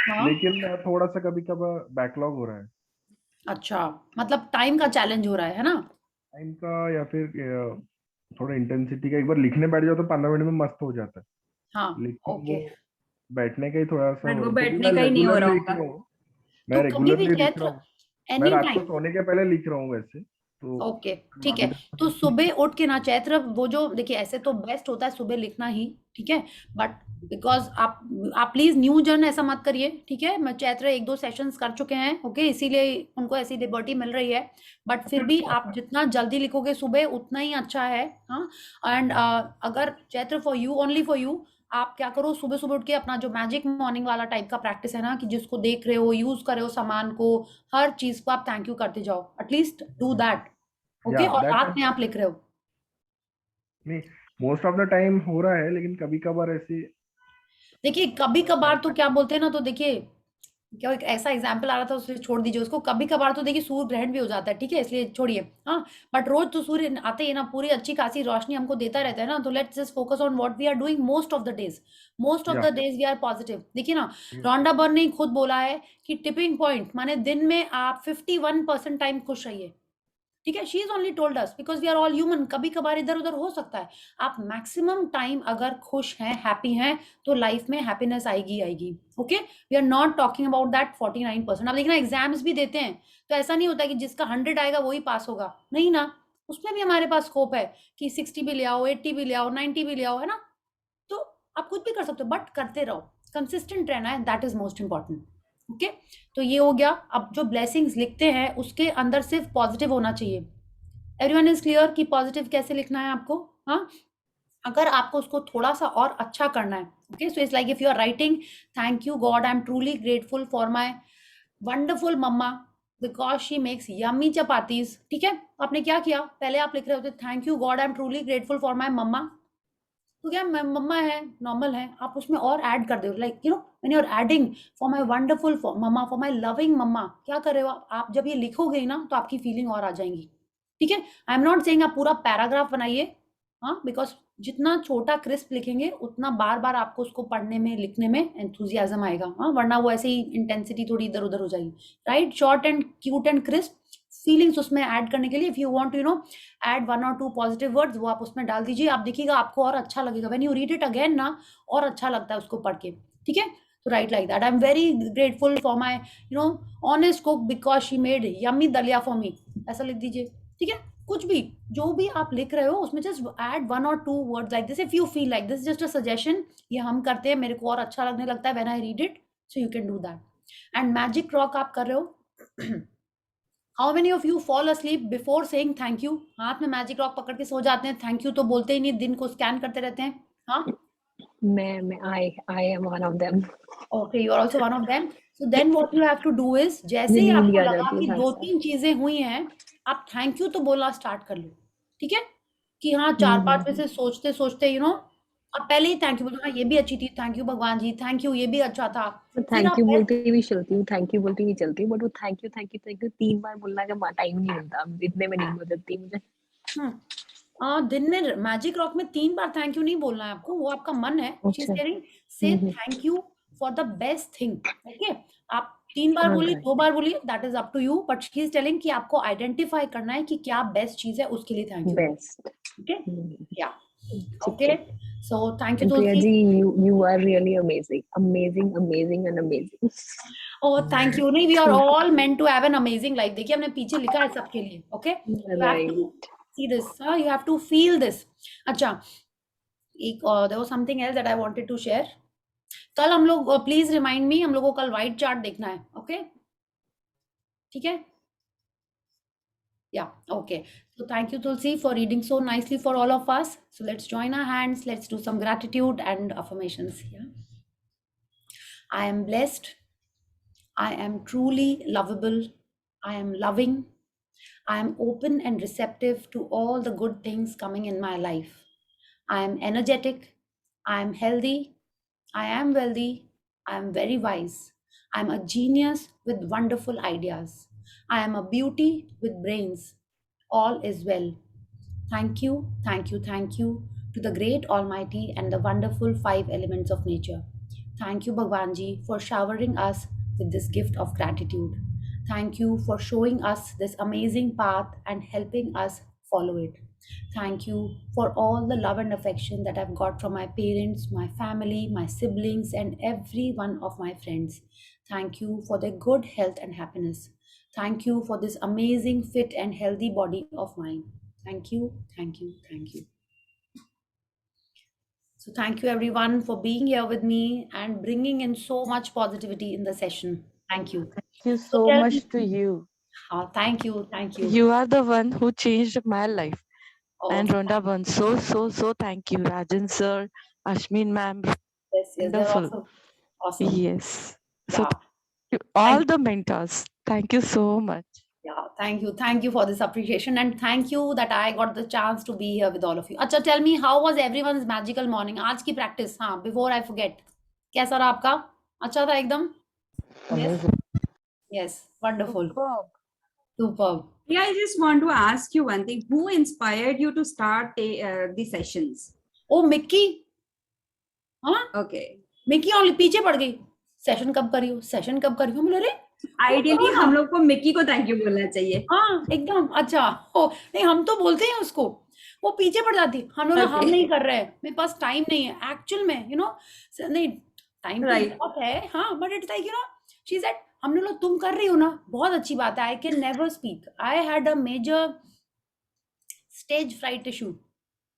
हाँ, लेकिन थोड़ा सा कभी कभार बैकलॉग हो रहा है अच्छा, मतलब टाइम का चैलेंज हो रहा है ना? टाइम का, या फिर थोड़ा इंटेंसिटी का. एक बार लिखने बैठ जाओ तो 15 मिनट में मस्त हो जाता है. हाँ, लेकिन ओके. वो बैठने का ही थोड़ा सा But हो वो रहा है, क्योंकि बैठने मैं का ही नहीं हो रेगुलरली रहा लिख होगा. रहा हूँ. मैं तो कभी भी रेगुलरली लिख चैत्र रहा हूँ. मैं एनी रात को टाइम, सोने के पहले लिख रहा हूँ वैसे तो. ओके, ठीक है. तो सुबह उठ के ना चैत्र, वो जो देखिए ऐसे तो बेस्ट होता है सुबह लिखना ही, ठीक है, बट बिकॉज आप प्लीज न्यू जर्न ऐसा मत करिए, ठीक है. मैं चैत्र 1-2 सेशंस कर चुके हैं, ओके, इसीलिए उनको ऐसी लिबर्टी मिल रही है, बट फिर भी आप जितना जल्दी लिखोगे सुबह उतना ही अच्छा है. हाँ, एंड अगर Chaitra for you, only for you, आप क्या करो, सुबह सुबह उठ के अपना जो मैजिक मॉर्निंग वाला टाइप का प्रैक्टिस है ना, कि जिसको देख रहे हो, यूज कर रहे हो सामान को, हर चीज को आप थैंक यू करते जाओ, एटलीस्ट डू दैट. ओके, और रात में आप लिख रहे हो. नहीं, मोस्ट ऑफ द टाइम हो रहा है, लेकिन कभी कभार ऐसे. देखिए कभी कभार तो क्या बोलते हैं ना, तो देखिए क्या एक ऐसा एग्जाम्पल आ रहा था, उससे छोड़ दीजिए उसको. कभी कभार तो देखिए सूर्य ग्रहण भी हो जाता है, ठीक है, इसलिए छोड़िए. हाँ, बट रोज तो सूर्य आते ही ना, पूरी अच्छी खासी रोशनी हमको देता रहता है ना. तो let's just focus on what we are doing most of the days. Most of the days we are positive. देखिए ना, रोंडा बर्न ने खुद बोला है कि टिपिंग पॉइंट माने दिन में आप 51% टाइम खुश रहिए. ठीक है, she is only told us because we are all human, कभी कभार इधर उधर हो सकता है। आप मैक्सिमम टाइम अगर खुश हैं, हैप्पी हैं, तो लाइफ में हैप्पीनेस आएगी आएगी। Okay, we are not talking about that 49%। आप देखना एग्जाम्स भी देते हैं तो ऐसा नहीं होता कि जिसका 100 आएगा वही पास होगा, नहीं ना, उसमें भी हमारे पास स्कोप है कि 60 भी ले आओ, 80 भी ले आओ, 90 भी ले आओ, है ना। तो आप कुछ भी कर सकते हो, बट करते रहो, कंसिस्टेंट रहना है, that is most important. Okay, तो ये हो गया। अब जो ब्लेसिंग्स लिखते हैं उसके अंदर सिर्फ पॉजिटिव होना चाहिए। एवरीवन इज क्लियर कि पॉजिटिव कैसे लिखना है आपको? हाँ, अगर आपको उसको थोड़ा सा और अच्छा करना है, okay, so it's like if you are writing thank you God, I am truly grateful for my wonderful mamma because she makes yummy chapatis. ठीक है, आपने क्या किया, पहले आप लिख रहे होते thank you God I am truly grateful for my mamma, तो क्या मम्मा है, नॉर्मल है, आप उसमें और ऐड कर दो, like you know when you are adding for my wonderful mamma, for my loving mamma, क्या कर रहे हो आप जब ये लिखोगे ना तो आपकी फीलिंग और आ जाएंगी। ठीक है, आई एम नॉट सेइंग आप पूरा पैराग्राफ बनाइए, हाँ, बिकॉज जितना छोटा क्रिस्प लिखेंगे उतना बार बार आपको उसको पढ़ने में लिखने में एंथुजियाज्म आएगा, हाँ, वरना वो ऐसे ही इंटेंसिटी थोड़ी इधर उधर हो जाएगी। Right, short and cute and crisp feelings उसमें ऐड करने के लिए, if you want to you know add 1 or 2 positive words, वो आप उसमें डाल दीजिए, आप देखिएगा आपको और अच्छा लगेगा। When you read it again ना, और अच्छा लगता है उसको पढ़ के। ठीक है, तो right like that, I am very grateful for my you know honest cook because she made yummy दलिया फॉर मी, ऐसा लिख दीजिए। ठीक है, कुछ भी जो भी आप लिख रहे हो उसमें just add 1 or 2 words like this, if you feel like this, just a suggestion, ये हम करते हैं, मेरे को और अच्छा लगने लगता है when I read it, so you can do that. And magic rock आप कर रहे हो how many of you fall asleep before saying thank you? हाथ में मैजिक रॉक पकड़ के सो जाते हैं, थैंक यू तो बोलते ही नहीं, दिन को स्कैन करते रहते हैं। हाँ, I am one of them. Okay, you are also one of them. So then what you have to do is, जैसे मुझे ही नींद आपको आ लगा जाती है कि साथ साथ। 2-3 चीजें हुई हैं, आप थैंक यू तो बोलना स्टार्ट कर लो। ठीक है, कि हाँ 4-5 में से सोचते सोचते यू नो आप पहले ही थैंक यू बोलो, हाँ ये भी अच्छी थी, थैंक यू भगवान जी, थैंक यू ये भी अच्छा था। फिर थैंक आप यू बोलते हुए चलती हूँ, थैंक यू बोलते हुए चलती हूँ, बट वो थैंक यू 3 बार बोलना का टाइम नहीं मिलता, इतने में नींद हो जाती है मुझे। दिन में मैजिक रॉक में 3 बार थैंक यू नहीं बोलना है आपको, वो आपका मन है। शी इज अच्छा। Telling say thank you for the best thing. Okay, आप 3 बार बोलिए, Alright. 2 बार बोलिए, that is up to you, but she is telling कि आपको आइडेंटिफाई करना है कि क्या बेस्ट चीज है, उसके लिए थैंक यू। Best. ओके, या ठीक ओके, है। So thank you And Priya Tulsi. ji, you are really amazing, and amazing. Oh thank you, नहीं we are all meant to have an amazing life. देखिए हमने पीछे लिखा है सबके लिए। Okay, you have to Right. See this, you have to feel this. अच्छा, एक there was something else that I wanted to share. कल हम लोग प्लीज रिमाइंड मी, हम लोगों को कल वाइट चार्ट देखना है। ओके, ठीक है, या okay, so thank you Tulsi for reading so nicely for all of us. So let's join our hands, let's do some gratitude and affirmations here. I am blessed, I am truly lovable, I am loving, I am open and receptive to all the good things coming in my life. I am energetic, I am healthy, I am wealthy, I am very wise. I am a genius with wonderful ideas. I am a beauty with brains. All is well. Thank you, thank you, thank you to the great Almighty and the wonderful 5 elements of nature. Thank you, Bhagwan Ji, for showering us with this gift of gratitude. Thank you for showing us this amazing path and helping us follow it. Thank you for all the love and affection that I've got from my parents, my family, my siblings, and every one of my friends. Thank you for their good health and happiness. Thank you for this amazing, fit, and healthy body of mine. Thank you, thank you, thank you. So, thank you everyone for being here with me and bringing in so much positivity in the session. Thank you. Thank you So so tell much me- to you. Thank you, thank you. You are the one who changed my life. Oh, And Rhonda Ban, so thank you. Rajan sir, Ashmin ma'am, yes, they're wonderful. awesome. Awesome. Yes. So Yeah. thank you, all the mentors. Thank you so much. Yeah, thank you for this appreciation, and thank you that I got the chance to be here with all of you. अच्छा, tell me how was everyone's magical morning? आज की practice, हाँ, before I forget, कैसा रहा आपका? अच्छा था एकदम? Yes, yes, wonderful, Superb. superb. Yeah, I just want to ask you one thing. Who inspired you to start the sessions? ओ मिक्की, हाँ, Okay. मिक्की और पीछे पड़ गई, सेशन कब करी हो, सेशन कब करी हो? बोले अरे आइडियली हम लोग को मिक्की को थैंक यू बोलना चाहिए। हाँ एकदम। अच्छा ओ नहीं, हम तो बोलते हैं उसको, वो पीछे पड़ जाती, हम लोग हम Okay. नहीं कर रहे हैं, मेरे पास टाइम नहीं है एक्चुअल में, नहीं टाइम तो Right. बहुत है, हाँ, but it's like she said, हमने लोग तुम कर रही हो ना, बहुत अच्छी बात है, I can never speak, I had a major stage fright issue,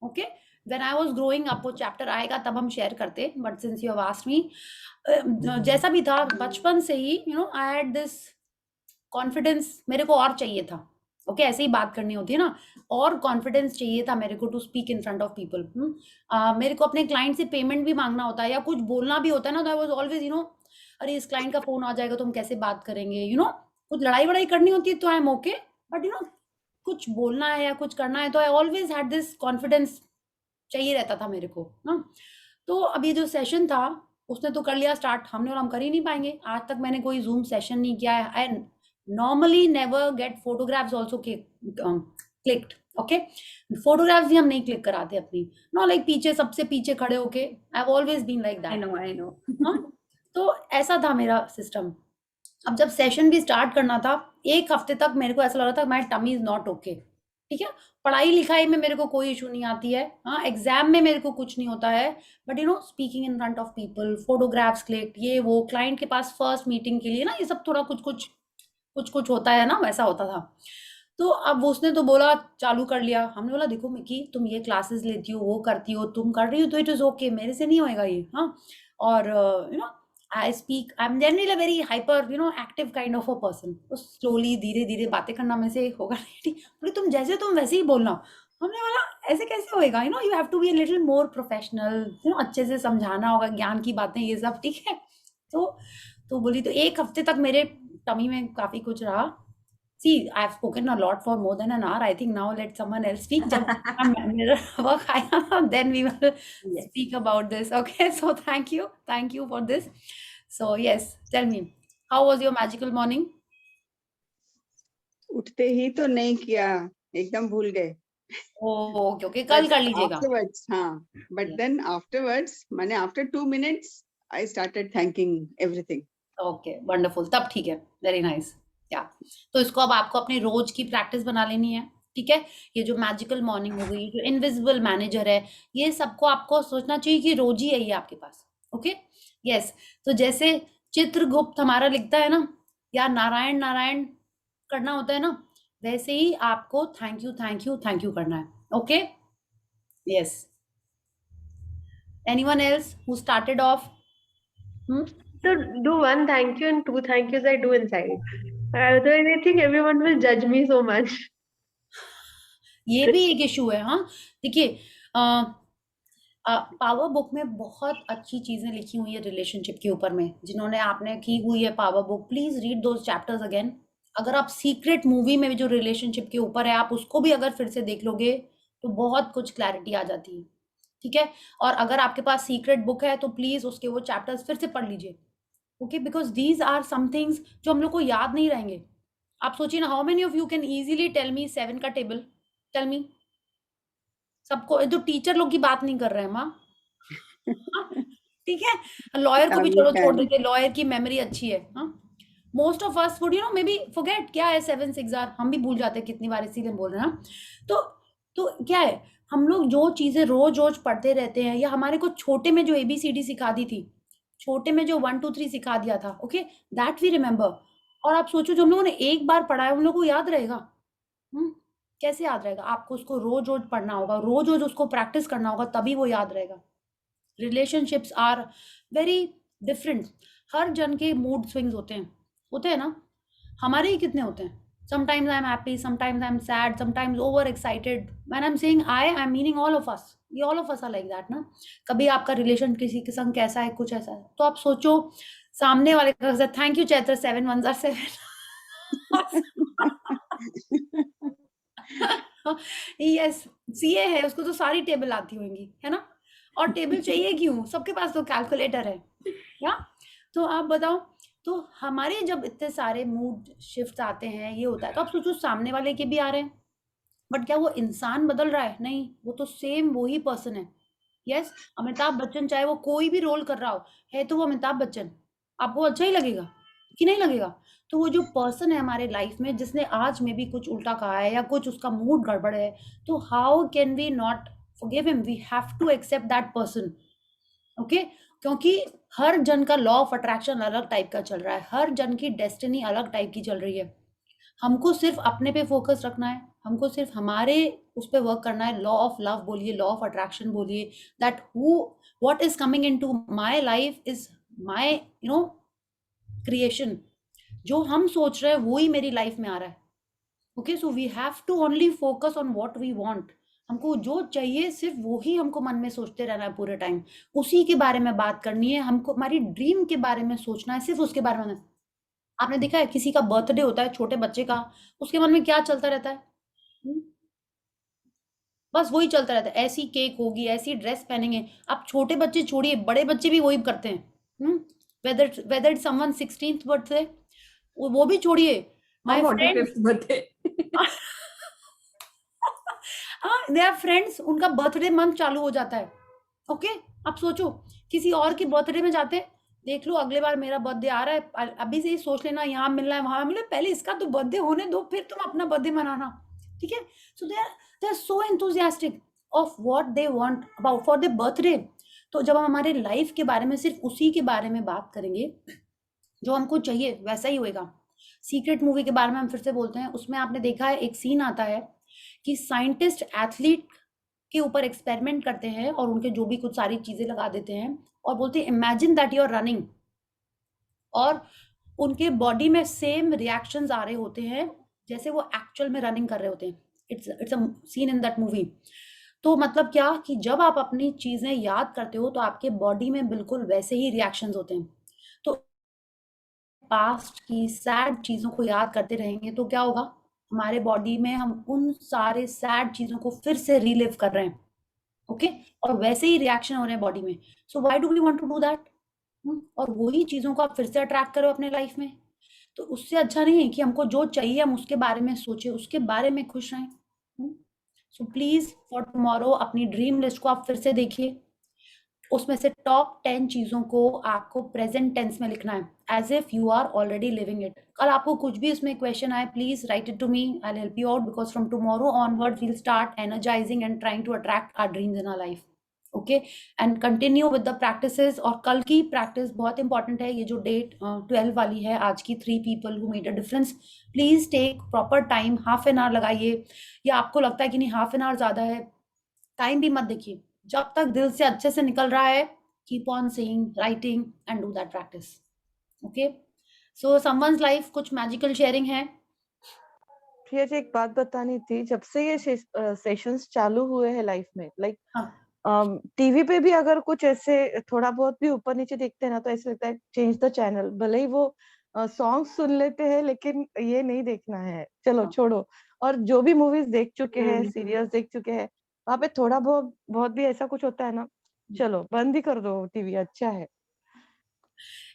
okay, when I was growing up, वो चैप्टर आएगा तब हम शेयर करते, but since you have asked me, जैसा भी था बचपन से ही आई हैड दिस कॉन्फिडेंस, मेरे को और चाहिए था, ओके, ऐसे ही बात करनी होती है ना, और कॉन्फिडेंस चाहिए था मेरे को to speak in front of people. मेरे को अपने क्लाइंट से पेमेंट भी मांगना होता है या कुछ बोलना भी होता है ना, तो आई वाज ऑलवेज अरे इस क्लाइंट का फोन आ जाएगा तो हम कैसे बात करेंगे, कुछ लड़ाई वड़ाई करनी होती है तो आई एम ओके, बट कुछ बोलना है या कुछ करना है तो I always had this confidence चाहिए रहता था मेरे को ना। तो अब ये जो सेशन था उसने तो कर लिया स्टार्ट, हमने और हम कर ही नहीं पाएंगे, आज तक मैंने कोई जूम सेशन नहीं किया है, I normally never get photographs also clicked, okay, photographs भी हम नहीं क्लिक कराते अपनी, नो लाइक पीछे सबसे पीछे खड़े होके, I have always been like I that. know. हाँ, तो ऐसा था मेरा सिस्टम। अब जब सेशन भी स्टार्ट करना था, एक हफ्ते तक मेरे को ऐसा लग रहा था my tummy is not okay, ठीक है, पढ़ाई लिखाई में मेरे को कोई इशू नहीं आती है, हाँ, एग्जाम में मेरे को कुछ नहीं होता है, but speaking in front of people, photographs click, ये वो, क्लाइंट के पास फर्स्ट मीटिंग के लिए ना, ये सब थोड़ा कुछ होता है ना, वैसा होता था। तो अब उसने तो बोला चालू कर लिया, हमने बोला देखो मिकी, तुम ये क्लासेस लेती हो, वो करती हो, तुम कर रही हो तो इट इज ओके, मेरे से नहीं होएगा ये, हाँ, और I speak, I am generally a very hyper active kind of a person, तो स्लोली धीरे धीरे बातें करना में से होगा नहीं, ठीक, बोले तुम वैसे ही बोलना, हमने बोला ऐसे कैसे होएगा, you have to be a little more professional, अच्छे से समझाना होगा, ज्ञान की बातें ये सब, ठीक है। तो बोली, तो एक हफ्ते तक मेरे टमी में काफी कुछ रहा। See, I've spoken a lot for more than an hour. I think now let someone else speak. जब मेरा work आया, then we will Yes. speak about this. Okay, so thank you for this. So yes, tell me, how was your magical morning? उठते ही तो नहीं किया, एकदम भूल गए। Oh, okay, कल कर लीजिएगा। Afterwards, हाँ, but Yes. then afterwards, मैंने after 2 minutes, I started thanking everything. Okay, wonderful. तब ठीक है, very nice. Yeah. तो इसको अब आपको अपनी रोज की प्रैक्टिस बना लेनी है, ठीक है। ये जो मैजिकल मॉर्निंग हो गई, जो इनविजिबल मैनेजर है, ये सबको आपको सोचना चाहिए कि रोज ही है ये आपके पास, ओके। यस, तो जैसे चित्रगुप्त हमारा लिखता है ना, या नारायण नारायण करना होता है ना, वैसे ही आपको थैंक यू करना है, okay. Yes, anyone else who started off? So do one thank you and 2 thank yous I do inside. Otherwise, I think everyone will judge me so much. ये भी एक इशू है, हाँ, देखिए, पावर बुक में बहुत अच्छी चीजें लिखी हुई है रिलेशनशिप के ऊपर में, जिन्होंने आपने की हुई है power book, please read those chapters again. अगर आप सीक्रेट मूवी में जो रिलेशनशिप के ऊपर है, आप उसको भी अगर फिर से देख लोगे तो बहुत कुछ क्लैरिटी आ जाती है, ठीक है। और अगर आपके पास सीक्रेट बुक है तो प्लीज उसके वो चैप्टर्स फिर से पढ़ लीजिए, okay, because these are some things जो हम लोग को याद नहीं रहेंगे। आप सोचिए ना, how many of you can easily tell me 7 का टेबल, टेल मी। सबको, जो टीचर लोग की बात नहीं कर रहे हैं माँ, ठीक है, लॉयर को भी चलो छोड़ देते, लॉयर की मेमोरी अच्छी है, हाँ, most of us would may be forget क्या है 7 6 आर, हम भी भूल जाते हैं कितनी बार, इसीलिए बोल रहे हैं। तो क्या है, हम लोग जो चीजें रोज रोज पढ़ते रहते हैं, या हमारे को छोटे में जो ABCD सिखा दी थी, छोटे में जो 1 2 3 सिखा दिया था, ओके, दैट वी रिमेम्बर। और आप सोचो जो हम लोगों ने एक बार पढ़ा है, हम लोग को याद रहेगा? कैसे याद रहेगा? आपको उसको रोज रोज पढ़ना होगा, रोज रोज उसको प्रैक्टिस करना होगा, तभी वो याद रहेगा। रिलेशनशिप्स आर वेरी डिफरेंट, हर जन के मूड स्विंग्स होते हैं ना, हमारे ही कितने होते हैं। Sometimes I'm happy, sometimes I'm sad, sometimes over excited. When I'm saying I'm meaning all of us. We all of us are like that, ना। कभी आपका रिलेशन किसी के संग कैसा है, कुछ ऐसा है, तो आप सोचो सामने वाले का, thank you Chaitra, 7 1s are 7। Yes, CA है, उसको तो सारी टेबल आती होंगी, है ना। और टेबल चाहिए क्यों, सबके पास तो कैलकुलेटर है, या। तो आप बताओ, तो हमारे जब इतने सारे मूड शिफ्ट आते हैं, ये होता है, तो आप सोचो सामने वाले के भी आ रहे हैं, बट क्या वो इंसान बदल रहा है? नहीं, वो तो सेम वही पर्सन है। यस, अमिताभ बच्चन चाहे वो कोई भी रोल कर रहा हो, है तो वो अमिताभ बच्चन, आपको अच्छा ही लगेगा, कि नहीं लगेगा? तो वो जो पर्सन है हमारे लाइफ में जिसने आज में भी कुछ उल्टा कहा है या कुछ उसका मूड गड़बड़ है, तो how can we not forgive him? We have to accept that person, okay? क्योंकि हर जन का लॉ ऑफ अट्रैक्शन अलग टाइप का चल रहा है, हर जन की डेस्टिनी अलग टाइप की चल रही है। हमको सिर्फ अपने पे फोकस रखना है, हमको सिर्फ हमारे उस पे वर्क करना है। लॉ ऑफ लव बोलिए, लॉ ऑफ अट्रैक्शन बोलिए, that who what is coming into my life is my creation. जो हम सोच रहे हैं वो ही मेरी लाइफ में आ रहा है, okay? So we have to only focus on what we want. हमको जो चाहिए सिर्फ वो ही हमको मन में सोचते रहना है पूरे टाइम, उसी के बारे में बात करनी है हमको, हमारी ड्रीम के बारे में सोचना है, सिर्फ उसके बारे में। आपने देखा है किसी का बर्थडे होता है छोटे बच्चे का, उसके मन में क्या चलता रहता है? बस वही चलता रहता है, ऐसी केक होगी, ऐसी ड्रेस पहनेंगे। आप छोटे बच्चे छोड़िए, बड़े बच्चे भी वही करते हैं। Whether it's someone 16th birthday, वो भी छोड़िए, my friend 45th birthday. They are friends, उनका बर्थडे मंथ चालू हो जाता है, ओके? आप सोचो किसी और की बर्थडे में जाते हैं, देख लो अगले बार मेरा बर्थडे आ रहा है, अभी से ही सोच लेना यहाँ मिलना है वहां मिलना है, पहले इसका तो बर्थडे होने दो फिर तुम अपना बर्थडे मनाना, ठीक है? So they are so enthusiastic of what they want about for their birthday. तो जब हम हमारे लाइफ के बारे में सिर्फ उसी के बारे में बात करेंगे, जो हमको चाहिए वैसा ही होएगा। सीक्रेट मूवी के बारे में हम फिर से बोलते हैं, उसमें आपने देखा है एक सीन आता है कि साइंटिस्ट एथलीट के ऊपर एक्सपेरिमेंट करते हैं और उनके जो भी कुछ सारी चीजें लगा देते हैं और बोलते हैं imagine that you are running, और उनके बॉडी में सेम रिएक्शंस आ रहे होते हैं जैसे वो एक्चुअल में रनिंग कर रहे होते हैं। It's a seen in that movie. तो मतलब क्या कि जब आप अपनी चीजें याद करते हो तो आपके बॉडी में बिल्कुल वैसे ही रिएक्शंस होते हैं। तो पास्ट की सैड चीजों को याद करते रहेंगे तो क्या होगा, हमारे बॉडी में हम उन सारे सैड चीजों को फिर से रिलिव कर रहे हैं, ओके? और वैसे ही रिएक्शन हो रहे हैं बॉडी में। So why do we want to do that? और वही चीजों को आप फिर से अट्रैक्ट करो अपने लाइफ में। तो उससे अच्छा नहीं है कि हमको जो चाहिए हम उसके बारे में सोचें, उसके बारे में खुश रहें। सो प्लीज फॉर टुमारो अपनी ड्रीम लिस्ट को आप फिर से देखिए, उसमें से टॉप 10 चीजों को आपको प्रेजेंट टेंस में लिखना है, as if you are already living it. कल आपको कुछ भी इसमें क्वेश्चन आए, please write it to me, I will help you out, because from tomorrow onward we will start energising and trying to attract our dreams in our life, okay? And continue with the practices. और कल की practice बहुत important है, ये जो date 12 वाली है आज की, 3 people who made a difference, please take proper time, half an hour लगाइए। या आपको लगता है कि नहीं हाफ एन आवर ज्यादा है, टाइम भी मत देखिए, जब तक दिल से अच्छे से निकल रहा है, keep on saying, writing and do that practice, okay? So someone's life कुछ मैजिकल शेयरिंग है। प्रिया जी एक बात बतानी थी, जब से ये सेशंस चालू हुए हैं लाइफ में, लाइक हाँ, टीवी पे भी अगर कुछ ऐसे थोड़ा बहुत भी ऊपर नीचे देखते हैं ना तो ऐसा लगता है चेंज द चैनल, भले ही वो सॉन्ग सुन लेते हैं लेकिन ये नहीं देखना है, चलो हाँ। छोड़ो। और जो भी मूवीज देख चुके हैं, सीरियल्स देख चुके हैं, वहां पे थोड़ा बहुत बहुत भी ऐसा कुछ होता है ना, चलो बंद ही कर दो टीवी, अच्छा है।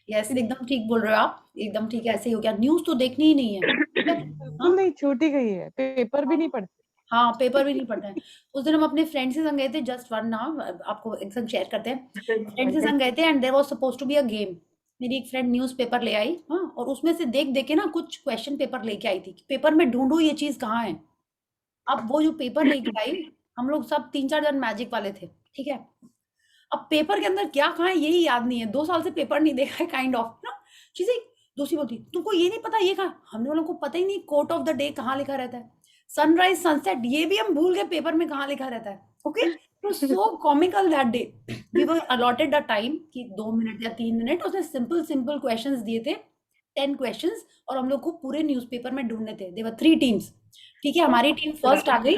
यस, एकदम ठीक बोल रहे हो आप, एकदम ठीक है, ऐसे ही हो गया। न्यूज तो देखनी ही नहीं है, ठीक है? बिल्कुल हाँ, नहीं, छूट ही गई है, पेपर भी नहीं पढ़ते। हाँ, पेपर भी नहीं पढ़ना है। उस दिन हम अपने फ्रेंड्स के संग गए थे, जस्ट वन नाउ आपको एक संग शेयर करते हैं। फ्रेंड्स के संग गए थे and there was supposed to be a game. मेरी एक फ्रेंड न्यूज़पेपर ले आई, हाँ, और उसमें से देख देख के ना कुछ क्वेश्चन पेपर लेके आई थी, पेपर में ढूंढो ये चीज कहाँ है। अब वो जो पेपर लेके आई, हम लोग सब 3-4 जन मैजिक वाले थे, ठीक है? अब पेपर के अंदर क्या कहाँ है यही याद नहीं है, 2 साल से पेपर नहीं देखा है, काइंड ऑफ ना चीजें। दूसरी बोलती तुमको ये नहीं पता ये कहाँ, हमने वालों को पता ही नहीं कोट ऑफ द डे कहाँ लिखा रहता है, सनराइज सनसेट ये भी हम भूल गए पेपर में कहाँ लिखा रहता है, ओके? तो so comical that day. We were allotted a time कि 2 मिनट या 3 मिनट, उसने सिंपल सिंपल क्वेश्चंस दिए थे, 10 क्वेश्चंस, और हम लोग को पूरे न्यूज़पेपर में ढूंढने थे। देयर वर 3 टीम्स, ठीक है? हमारी टीम फर्स्ट आ गई,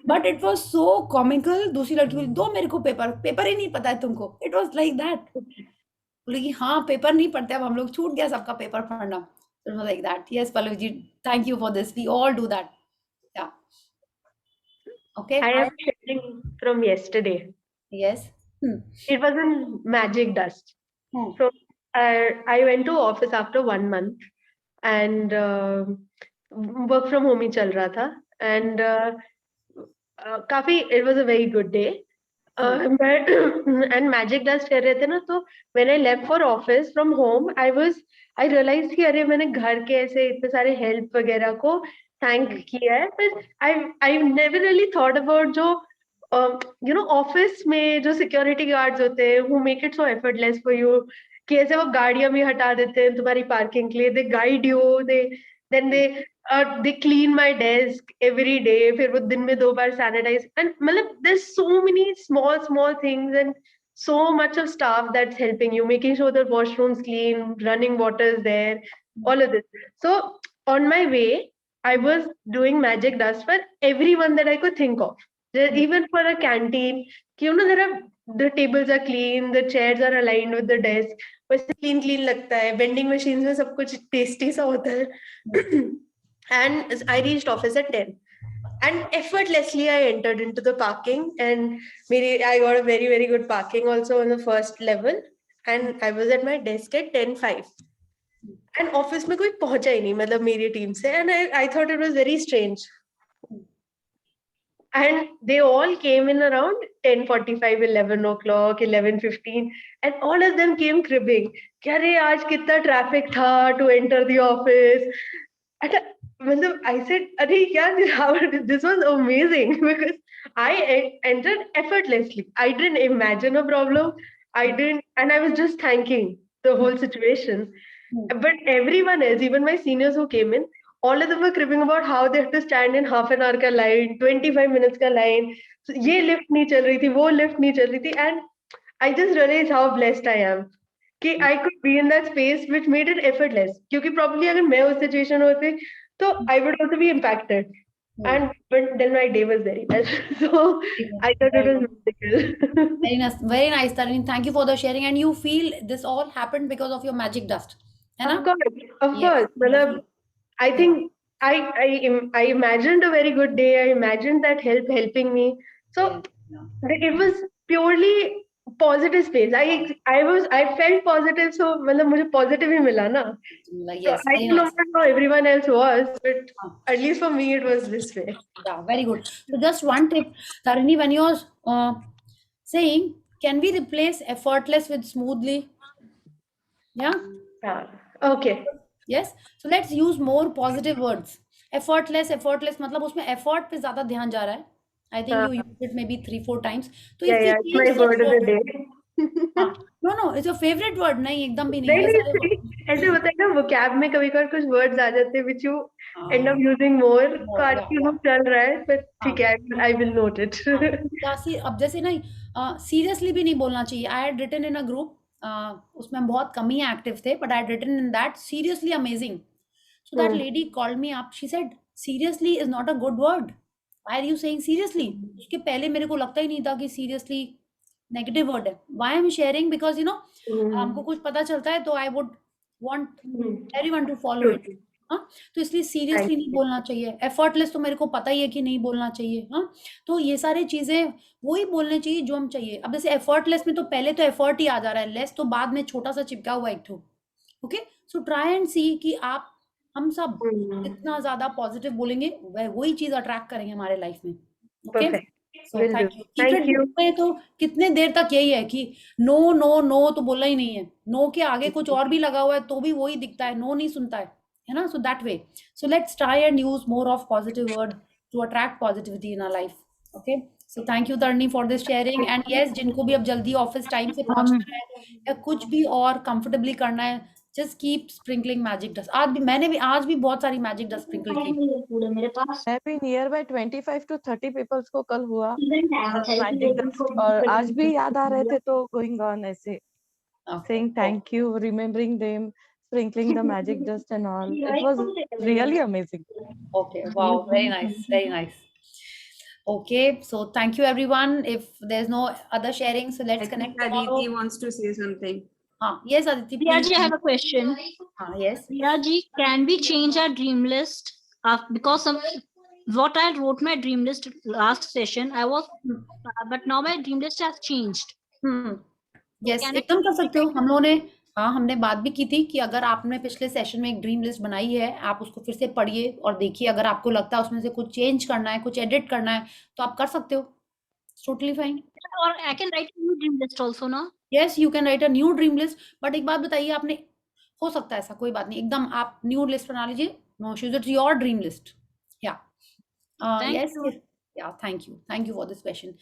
but it was so comical. दूसरी लड़की बोली दो मेरे को पेपर, पेपर ही नहीं पता है तुमको। It was like that. बोले कि हाँ पेपर नहीं पढ़ते, अब हम लोग छूट गया सबका पेपर पढ़ना। It was like that. Yes Pallavi ji, thank you for this, we all do that. Yeah okay, I am sharing from yesterday. Yes, It was in magic dust. Hmm. So I went to office after 1 month and work from home ही चल रहा था and काफी it was a very good day मैं and magic dust कर रहे थे ना, तो when I left for office from home I realise कि अरे मैंने घर के ऐसे इतने सारे हेल्प वगैरह को थैंक किया है, पर I never really thought about जो ऑफिस में जो सिक्योरिटी गार्ड्स होते हैं who make it so effortless for you, कि ऐसे वो गाड़ियां भी हटा देते हैं तुम्हारी पार्किंग के लिए, they guide you, they clean my desk every day, फिर वो दिन में 2 बार सैनिटाइज, एंड मतलब there so many small small things and so much of staff that's helping you, making sure the washrooms clean, running water is there, all of this. So on my way I was doing magic dust for everyone that I could think of. Even for a canteen, the tables are clean, the chairs are aligned with the desk, वैसे clean लगता है, vending machines में सब कुछ tasty सा होता है. And I reached office at 10 and effortlessly I entered into the parking, and I got a very very good parking also on the first level, and I was at my desk at 10:05 and office में कोई पहुंचा ही नहीं, मतलब मेरी team से, and I thought it was very strange, and they all came in around 10:45, 11 o'clock, 11:15, and all of them came cribbing कि अरे आज कितना ट्रैफिक था to enter the office. And मतलब I said, अरे यार, this was amazing because I entered effortlessly. I didn't imagine a problem. And I was just thanking the whole situation. But everyone else, even my seniors who came in, all of them were cribbing about how they have to stand in half an hour का line, 25 minutes का line. So, ये lift नहीं चल रही थी, वो lift नहीं चल रही थी, and I just realized how blessed I am कि I could be in that space which made it effortless. क्योंकि probably अगर मैं उस situation में होती तो I would also be impacted. But then my day was very bad. So I thought it was magical. Very nice, Tarini. Thank you for the sharing. And you feel this all happened because of your magic dust, है ना? Of course. Yes. मतलब I think I imagined a very good day. I imagined that helping me. So it was purely positive space. I felt positive, so मतलब मुझे positive ही मिला ना. Yes, So I very don't know nice. how everyone else was, but at least for me it was this way. Yeah, very good. So just one tip, Tarini, when you're saying, can we replace effortless with smoothly? Yeah. Yeah. Okay. Yes. So let's use more positive words. Effortless मतलब उसमें effort पे ज़्यादा ध्यान जा रहा है. I think you used it maybe 3-4 times. तो Yeah, इससे it's my change that word of the word. day. हाँ. No, it's your favorite word. नहीं, एकदम भी नहीं. नहीं ये सारे नहीं, ऐसे होता है ना, vocab में कभी-कभार कुछ words आ जाते हैं which you end up हाँ. using more. More, तो आज yeah, की yeah. वो चल रहा है, पर ठीक हाँ. है, I will note it. हाँ. अब जैसे नहीं, seriously भी नहीं बोलना चाहिए. I had written in a group. उसमें हम बहुत कम ही एक्टिव थे, but I had written in that seriously amazing. So that lady called me up. She said, seriously is not a good word. Why are you saying seriously? उसके पहले मेरे को लगता ही नहीं था कि seriously negative word है. Why I'm sharing? Because हमको कुछ पता चलता है तो I would want everyone to follow it. हाँ, तो इसलिए सीरियसली नहीं बोलना चाहिए. एफर्टलेस तो मेरे को पता ही है कि नहीं बोलना चाहिए. हाँ, तो ये सारी चीजें वही बोलने चाहिए जो हम चाहिए. अब जैसे एफर्टलेस में तो पहले तो एफर्ट ही आ जा रहा है, लेस तो बाद में छोटा सा चिपका हुआ एक ठो. ओके, सो ट्राई एंड सी कि आप हम सब जितना ज्यादा पॉजिटिव बोलेंगे वही चीज अट्रैक्ट करेंगे हमारे लाइफ में. Okay, so thank you. Secret group में तो कितने देर तक यही है कि नो नो नो तो बोलना ही नहीं है. नो के आगे कुछ और भी लगा हुआ है तो भी वही दिखता है, नो नहीं सुनता है ना. So that way, so let's try and use more of positive word to attract positivity in our life. Okay, so thank you Tarini for this sharing. And yes, जिनको भी अब जल्दी ऑफिस टाइम से पहुंचना है या कुछ भी और कंफर्टेबली करना है, just keep sprinkling magic dust. आज भी बहुत सारी मैजिक डस्ट स्प्रिंकल की. मैं भी नियर बाय 25 to 30 पीपल्स को कल हुआ मैजिक डस्ट, और आज भी याद आ रहे थे तो गोइंग ऑन ऐसे saying thank you, remembering them, sprinkling the magic dust and all. It was really amazing. Okay, wow, very nice, very nice. Okay, so thank you everyone. If there's no other sharing, so let's connect tomorrow. Aditi wants to say something. Yes, Aditi, Riya please. ji, I have a question. Yes. Riya ji, can we change our dream list? Because what I wrote my dream list last session, but now my dream list has changed. Yes, एकदम कर सकते हो. हम लोगों ने हमने बात भी की थी कि अगर आपने पिछले सेशन में एक ड्रीम लिस्ट बनाई है, आप उसको फिर से पढ़िए और देखिए. अगर आपको लगता है उसमें से कुछ चेंज करना है, कुछ एडिट करना है, तो आप कर सकते हो. totally fine. Or I can write a new dream list also, no? Yes, you can write a new dream list. But एक बात बताइए, आपने, हो सकता है ऐसा, कोई बात नहीं, एकदम आप न्यू लिस्ट बना लीजिए. No issues, it's your dream list. Yeah. Thank Yes. you. Yeah, thank you. Thank you for this question.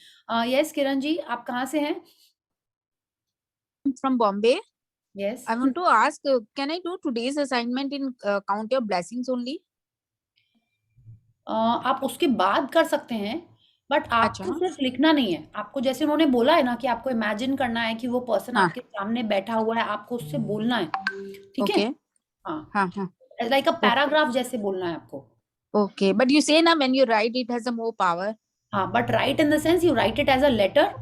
Yes, Kiran ji, आप कहाँ से हैं? From Bombay. Yes. I want to ask, can I do today's assignment in Count Your Blessings only? आप उसके बाद कर सकते हैं, बट आपको अच्छा। सिर्फ लिखना नहीं है. आपको जैसे उन्होंने बोला है ना कि आपको इमेजिन करना है कि वो पर्सन हाँ। आपके सामने बैठा हुआ है, आपको उससे बोलना है. ठीक है? Okay. हाँ. हाँ हाँ. लाइक अ पैराग्राफ जैसे बोलना है आपको. Okay, but you say ना when you write it has a more power. हाँ, but write in the sense you write it as a letter.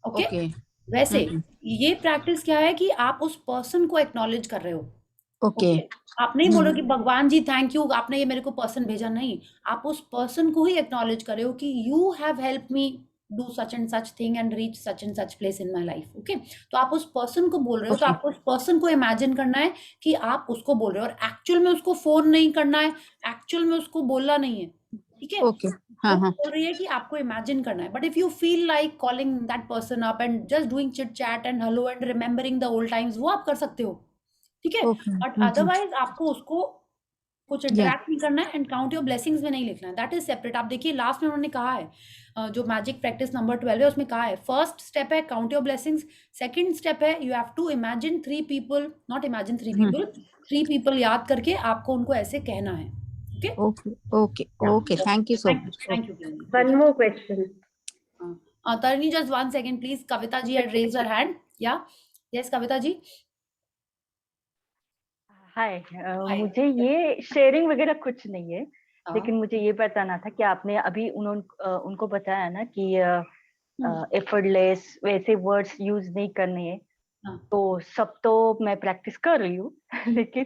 Okay. Okay. वैसे ये प्रैक्टिस क्या है कि आप उस पर्सन को एक्नॉलेज कर रहे हो. Okay. आप नहीं बोलो कि भगवान जी थैंक यू, आपने ये मेरे को पर्सन भेजा. नहीं, आप उस पर्सन को ही एक्नॉलेज कर रहे हो कि you have help me do such and such thing and reach such and such place in my life. Okay. तो आप उस पर्सन को बोल रहे हो. तो Okay. आपको उस पर्सन को इमेजिन करना है कि आप उसको बोल रहे हो, और एक्चुअल में उसको फोन नहीं करना है, एक्चुअल में उसको बोलना नहीं है. ठीक है? Okay. हाँ वो हाँ. बोल रही है कि आपको इमेजिन करना है. But if you feel like calling that person up and just doing chit chat and hello and remembering the old times, वो आप कर सकते हो. ठीक है? Okay. बट अदरवाइज आपको उसको कुछ इंटरेक्ट नहीं करना है, एंड काउंट योर ब्लेसिंग्स में नहीं लिखना है. That is separate. आप देखिए लास्ट में उन्होंने कहा है, जो मैजिक प्रैक्टिस नंबर 12 है उसमें कहा है, फर्स्ट स्टेप है count your blessings, second step है you have to imagine 3 people, not imagine 3 people, 3 people याद करके आपको उनको ऐसे कहना है. Okay. Okay. Okay. Okay. Thank you so much. Thank you. One more question. Tarani, just 1 second please. Kavita ji had raised her hand. Yeah. Yes, Kavita ji. Hi. Hi. मुझे ये sharing वगैरह कुछ नहीं है, हाँ. लेकिन मुझे ये बताना था कि आपने अभी उनको बताया ना कि एफर्टलेस वैसे वर्ड्स यूज नहीं करने हैं. हाँ. तो सब तो मैं प्रैक्टिस कर रही हूँ लेकिन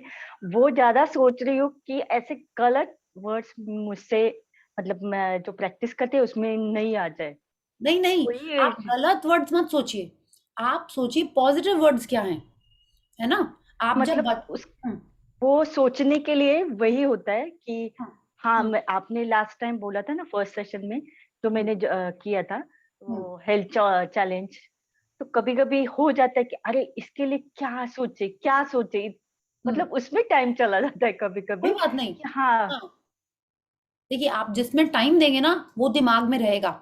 वो ज्यादा सोच रही हूँ कि ऐसे गलत वर्ड्स मुझसे, मतलब मैं जो प्रैक्टिस करते हैं उसमें नहीं आ जाए. नहीं नहीं, वही आप गलत वर्ड्स मत सोचिए. आप सोचिए पॉजिटिव वर्ड्स क्या हैं, है ना? आप मतलब जब वो सोचने के लिए वही होता है कि हाँ. हाँ, आपने लास्ट टाइम बोला था ना फर्स्ट सेशन में, जो मैंने किया था वो हेल्थ चैलेंज, तो कभी कभी हो जाता है कि अरे इसके लिए क्या सोचे, मतलब उसमें टाइम चला जाता है कभी कभी. कोई बात नहीं. हाँ. देखिए, आप जिसमें टाइम देंगे ना वो दिमाग में रहेगा.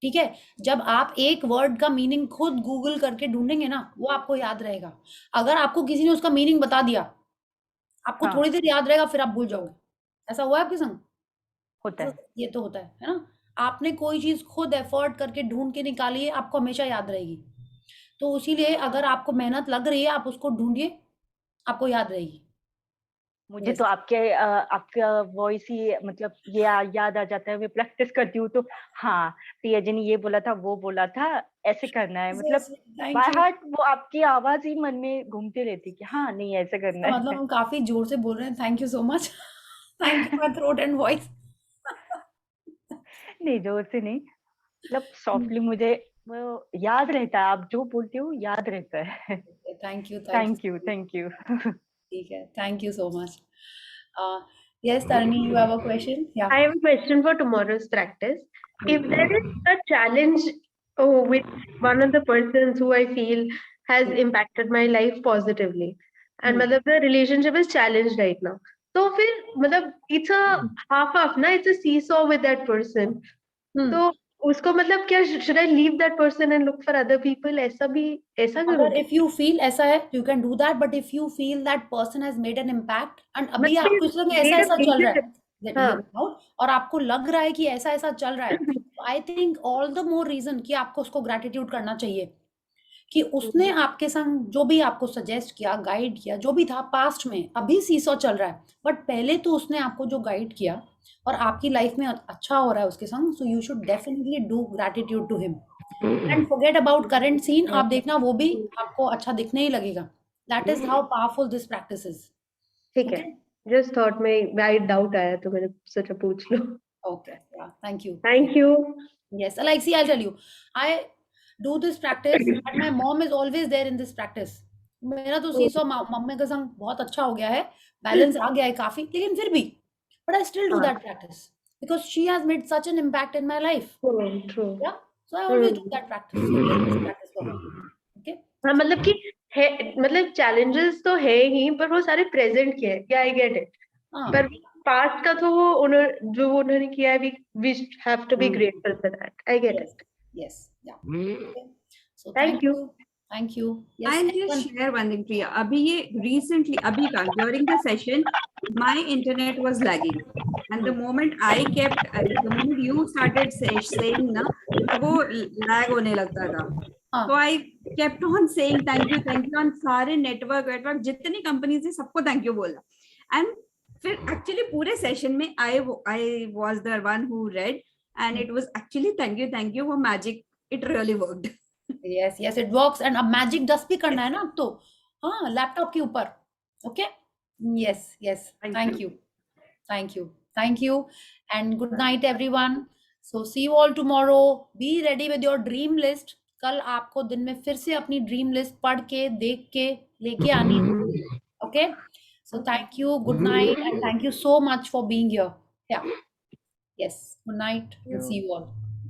ठीक है? जब आप एक वर्ड का मीनिंग खुद गूगल करके ढूंढेंगे ना, वो आपको याद रहेगा. अगर आपको किसी ने उसका मीनिंग बता दिया, आपको हाँ. थोड़ी देर याद रहेगा, फिर आप भूल जाओगे. ऐसा हुआ है आपके संग? होता है. ये तो होता है ना? आपने कोई चीज खुद एफर्ट करके ढूंढ के निकाली है, आपको हमेशा याद रहेगी. तो इसीलिए अगर आपको मेहनत लग रही है, आप उसको ढूंढिए, आपको याद रहेगी. मुझे Yes. तो आपका वॉइस ही मतलब ये याद आ जाता है. मैं प्रैक्टिस करती हूँ तो हाँ, प्रिया जी ने ये बोला था, वो बोला था, ऐसे करना है. मतलब Thank बाय you. हार्ट वो आपकी आवाज ही मन में घूमती रहती कि हाँ नहीं ऐसे करना है. मतलब हम काफी जोर से बोल रहे हैं. Thank you so much. Thank you my throat and voice. नहीं जोर से नहीं, मतलब सॉफ्टली मुझे वो याद रहता है. आप जो बोलते हो याद रहता है. Thank you. Thank you. ठीक है. Thank you so much. Yes, Tarani, you have a question? Yeah. I have a question for tomorrow's practice. If there is a challenge with one of the persons who I feel has impacted my life positively, and मतलब the relationship is challenged right now, तो फिर मतलब it's a half ना, it's a seesaw with that person. तो उसको मतलब क्या, should I leave that person and look for other people? ऐसा अगर करूँगी? if you feel ऐसा है, you can do that. But if you feel that person has made an impact and अभी But आपको इसमें ऐसा made a ऐसा चल रहा है, major- let me hear it out, और आपको लग रहा है कि ऐसा ऐसा चल रहा है, तो I think all the more reason कि आपको उसको gratitude करना चाहिए कि उसने आपके संग जो भी आपको सजेस्ट किया, गाइड किया, जो भी था पास्ट में, अभी सीसॉ चल रहा है, बट पहले तो उसने आपको जो गाइड किया और आपकी लाइफ में अच्छा हो रहा है उसके संग, so you should definitely do gratitude to him and forget about current scene. आप देखना वो भी आपको अच्छा दिखने ही लगेगा. That is how powerful this practice is. ठीक है. Just thought मैं डाउट आया तो मैंने सोचा पूछ लो. Okay, yeah, thank you. Thank you. Yes, like see, I'll tell you, I do this practice and my mom is always there in this practice. मेरा तो सीसो मम्मी का संग बहुत अच्छा हो गया है, बैलेंस आ गया है काफी, लेकिन फिर भी but I still do that practice because she has made such an impact in my life. True. Yeah, So I always do that practice. So let this practice for me. Okay. हाँ मतलब कि है, मतलब challenges तो है ही, पर वो सारे present के हैं. Yeah, I get it. हाँ. पर past का तो वो जो उन्होंने किया है, we have to be grateful for that. I get Yes. it. Yes. Yeah. Okay. So Thank you. Thank you. Yes. I'll just share one thing, Priya. Abhi ye recently, during the session, my internet was lagging, and the moment you started saying na, वो lag होने लगता था. So I kept on saying thank you on सारे network जितनी companies है सबको thank you बोला. And फिर actually पूरे session में I was the one who read, and it was actually thank you for magic. It really worked. Yes, it works. And अब magic dust भी करना है ना अब तो, हाँ, लैपटॉप के ऊपर. Okay. Yes. Thank you. And good night, everyone. So see you all tomorrow. Be ready with your dream list. कल आपको दिन में फिर से अपनी dream list पढ़ के, देख के, लेके आनी है. Okay. So thank you. Good night, and thank you so much for being here. Yeah. Yes. Good night, and see you all.